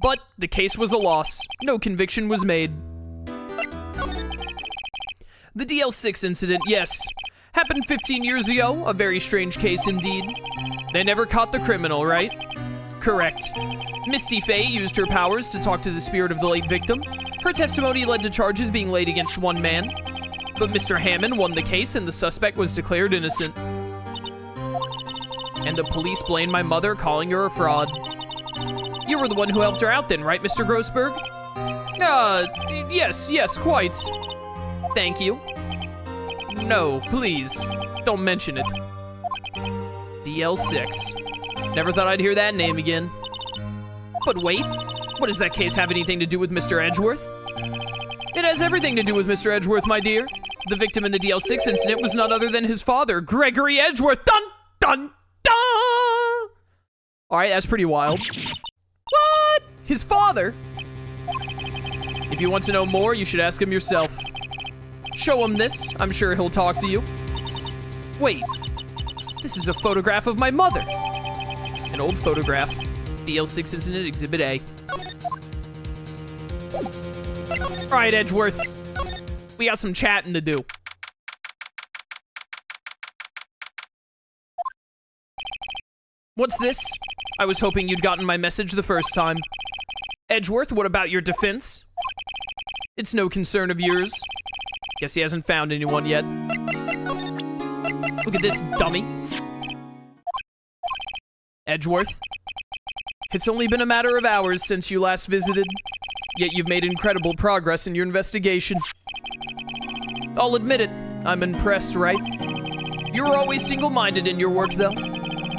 But the case was a loss. No conviction was made. The DL6 incident, yes. Happened 15 years ago, a very strange case indeed. They never caught the criminal, right? Correct. Misty Fey used her powers to talk to the spirit of the late victim. Her testimony led to charges being laid against one man. But Mr. Hammond won the case and the suspect was declared innocent. And the police blamed my mother, calling her a fraud. You were the one who helped her out then, right, Mr. Grossberg? Yes, quite. Thank you. No, please, don't mention it. DL6. Never thought I'd hear that name again. But wait, what does that case have anything to do with Mr. Edgeworth? It has everything to do with Mr. Edgeworth, my dear. The victim in the DL6 incident was none other than his father, Gregory Edgeworth. Dun, dun, dun! Alright, that's pretty wild. What? His father? If you want to know more, you should ask him yourself. Show him this. I'm sure he'll talk to you. Wait. This is a photograph of my mother. An old photograph. DL6 incident, Exhibit A. Alright, Edgeworth. We got some chatting to do. What's this? I was hoping you'd gotten my message the first time. Edgeworth, what about your defense? It's no concern of yours. Guess he hasn't found anyone yet. Look at this, dummy. Edgeworth. It's only been a matter of hours since you last visited, yet you've made incredible progress in your investigation. I'll admit it, I'm impressed, right? You're always single-minded in your work, though.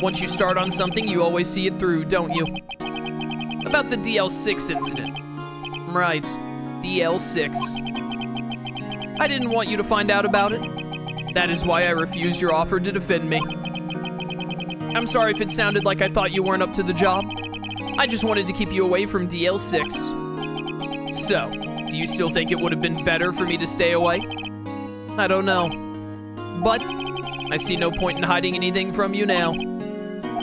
Once you start on something, you always see it through, don't you? About the DL6 incident. Right, DL6. I didn't want you to find out about it. That is why I refused your offer to defend me. I'm sorry if it sounded like I thought you weren't up to the job. I just wanted to keep you away from DL6. So, do you still think it would have been better for me to stay away? I don't know. But, I see no point in hiding anything from you now.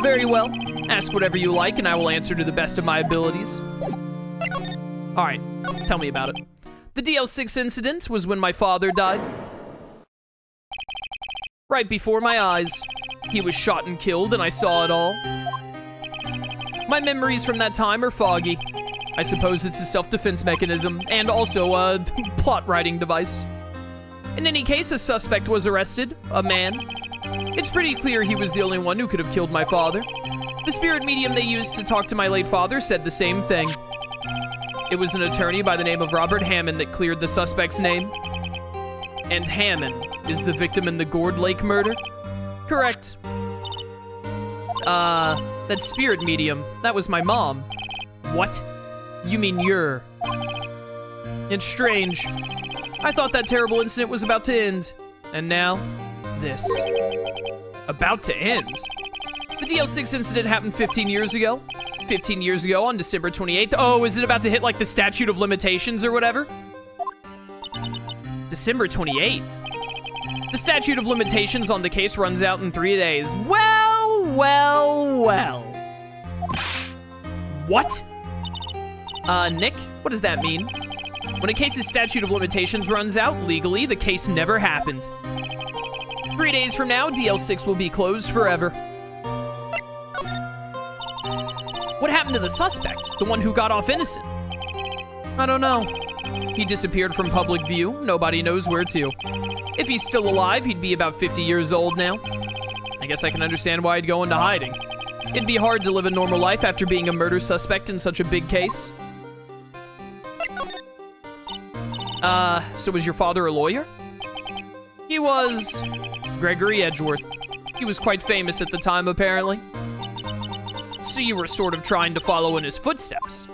Very well. Ask whatever you like and I will answer to the best of my abilities. Alright, tell me about it. The DL6 incident was when my father died. Right before my eyes. He was shot and killed and I saw it all. My memories from that time are foggy. I suppose it's a self-defense mechanism and also a plot writing device. In any case, a suspect was arrested, a man. It's pretty clear he was the only one who could have killed my father. The spirit medium they used to talk to my late father said the same thing. It was an attorney by the name of Robert Hammond that cleared the suspect's name. And Hammond is the victim in the Gourd Lake murder? Correct. That spirit medium, that was my mom. What? You mean you're... It's strange. I thought that terrible incident was about to end. And now, this. About to end? The DL6 incident happened 15 years ago. 15 years ago on December 28th. Oh, is it about to hit like the statute of limitations or whatever? December 28th? The statute of limitations on the case runs out in 3 days. Well. What? Nick, what does that mean? When a case's statute of limitations runs out, legally, the case never happened. 3 days from now, DL6 will be closed forever. What happened to the suspect? The one who got off innocent? I don't know. He disappeared from public view. Nobody knows where to. If he's still alive, he'd be about 50 years old now. I guess I can understand why he'd go into hiding. It'd be hard to live a normal life after being a murder suspect in such a big case. So was your father a lawyer? He was Gregory Edgeworth. He was quite famous at the time, apparently. So you were sort of trying to follow in his footsteps.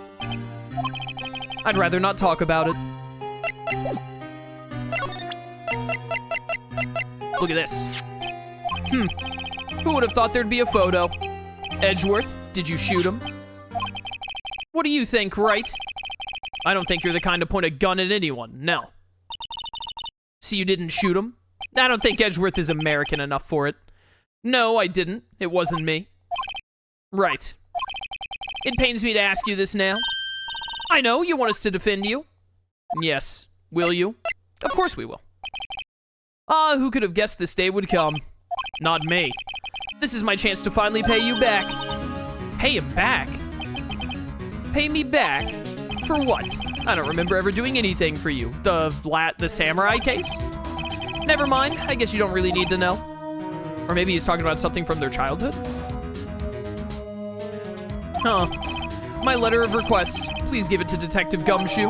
I'd rather not talk about it. Look at this. Who would have thought there'd be a photo? Edgeworth, did you shoot him? What do you think, Wright? I don't think you're the kind to point a gun at anyone, no. So you didn't shoot him? I don't think Edgeworth is American enough for it. No, I didn't. It wasn't me. Right. It pains me to ask you this now. I know, you want us to defend you. Yes. Will you? Of course we will. Who could have guessed this day would come? Not me. This is my chance to finally pay you back. Pay him back? Pay me back? For what? I don't remember ever doing anything for you. The samurai case? Never mind. I guess you don't really need to know. Or maybe he's talking about something from their childhood? Huh. My letter of request. Please give it to Detective Gumshoe.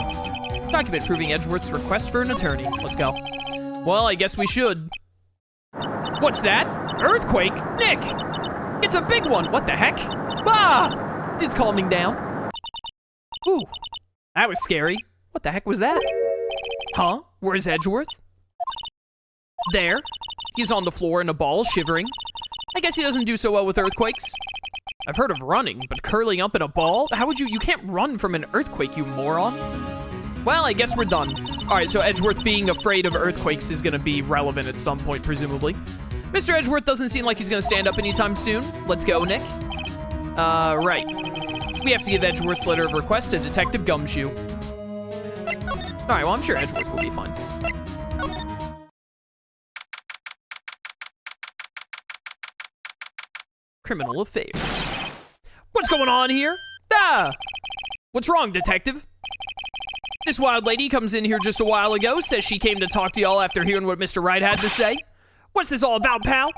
Document proving Edgeworth's request for an attorney. Let's go. Well, I guess we should. What's that? Earthquake? Nick! It's a big one! What the heck? Ah! It's calming down. Ooh. That was scary. What the heck was that? Huh? Where's Edgeworth? There. He's on the floor in a ball, shivering. I guess he doesn't do so well with earthquakes. I've heard of running, but curling up in a ball? How would you can't run from an earthquake, you moron. Well, I guess we're done. All right, so Edgeworth being afraid of earthquakes is gonna be relevant at some point, presumably. Mr. Edgeworth doesn't seem like he's gonna stand up anytime soon. Let's go, Nick. Right. We have to give Edgeworth's letter of request to Detective Gumshoe. All right, well, I'm sure Edgeworth will be fine. Criminal affairs. What's going on here? Ah! What's wrong, detective? This wild lady comes in here just a while ago, says she came to talk to y'all after hearing what Mr. Wright had to say. What's this all about, pal?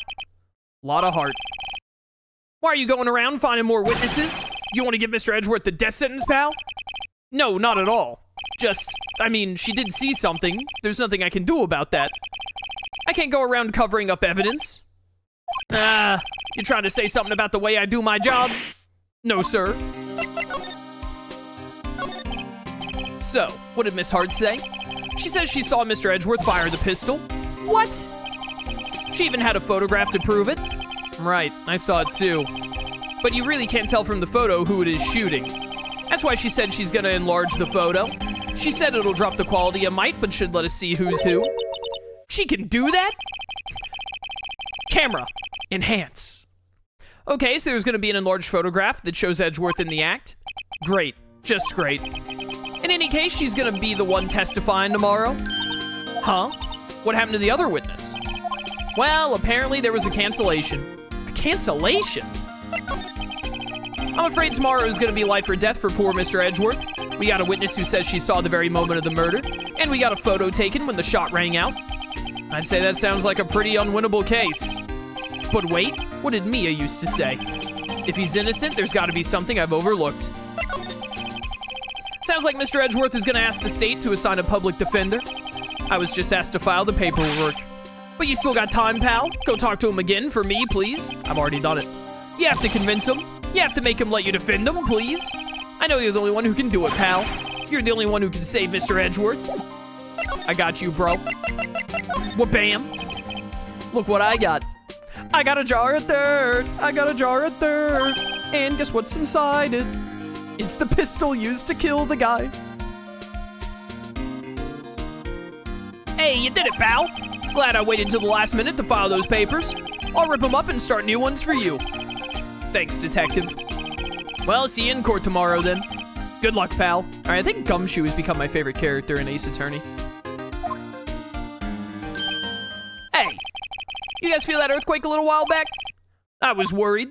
Lot of heart. Why are you going around finding more witnesses? You want to give Mr. Edgeworth the death sentence, pal? No, not at all. Just, I mean, she did see something. There's nothing I can do about that. I can't go around covering up evidence. You trying to say something about the way I do my job? No, sir. So, what did Miss Hart say? She says she saw Mr. Edgeworth fire the pistol. What? She even had a photograph to prove it. Right, I saw it too. But you really can't tell from the photo who it is shooting. That's why she said she's gonna enlarge the photo. She said it'll drop the quality a mite, but should let us see who's who. She can do that? Camera. Enhance. Okay, so there's gonna be an enlarged photograph that shows Edgeworth in the act. Great. Just great. In any case, she's gonna be the one testifying tomorrow. Huh? What happened to the other witness? Well, apparently there was a cancellation. A cancellation? I'm afraid tomorrow is gonna be life or death for poor Mr. Edgeworth. We got a witness who says she saw the very moment of the murder, and we got a photo taken when the shot rang out. I'd say that sounds like a pretty unwinnable case. But wait, what did Mia used to say? If he's innocent, there's gotta be something I've overlooked. Sounds like Mr. Edgeworth is gonna ask the state to assign a public defender. I was just asked to file the paperwork. But you still got time, pal. Go talk to him again for me, please. I've already done it. You have to convince him. You have to make him let you defend him, please. I know you're the only one who can do it, pal. You're the only one who can save Mr. Edgeworth. I got you, bro. Wha-bam. Look what I got. I got a jar of dirt. I got a jar of dirt. And guess what's inside it? It's the pistol used to kill the guy. Hey, you did it, pal. Glad I waited till the last minute to file those papers. I'll rip them up and start new ones for you. Thanks, detective. Well, see you in court tomorrow, then. Good luck, pal. All right, I think Gumshoe has become my favorite character in Ace Attorney. Hey, you guys feel that earthquake a little while back? I was worried.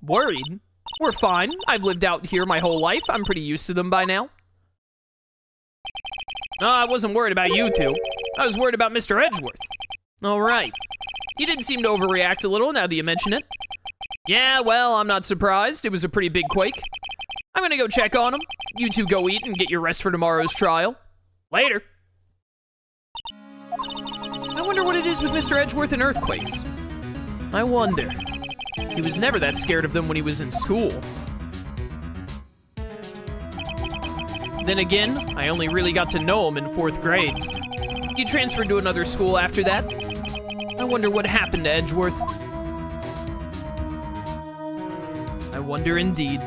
Worried? We're fine. I've lived out here my whole life. I'm pretty used to them by now. No, I wasn't worried about you two. I was worried about Mr. Edgeworth. All right. He did seem to overreact a little now that you mention it. Yeah, well, I'm not surprised. It was a pretty big quake. I'm gonna go check on him. You two go eat and get your rest for tomorrow's trial. Later. I wonder what it is with Mr. Edgeworth and earthquakes. I wonder. He was never that scared of them when he was in school. Then again, I only really got to know him in 4th grade. He transferred to another school after that. I wonder what happened to Edgeworth. I wonder indeed.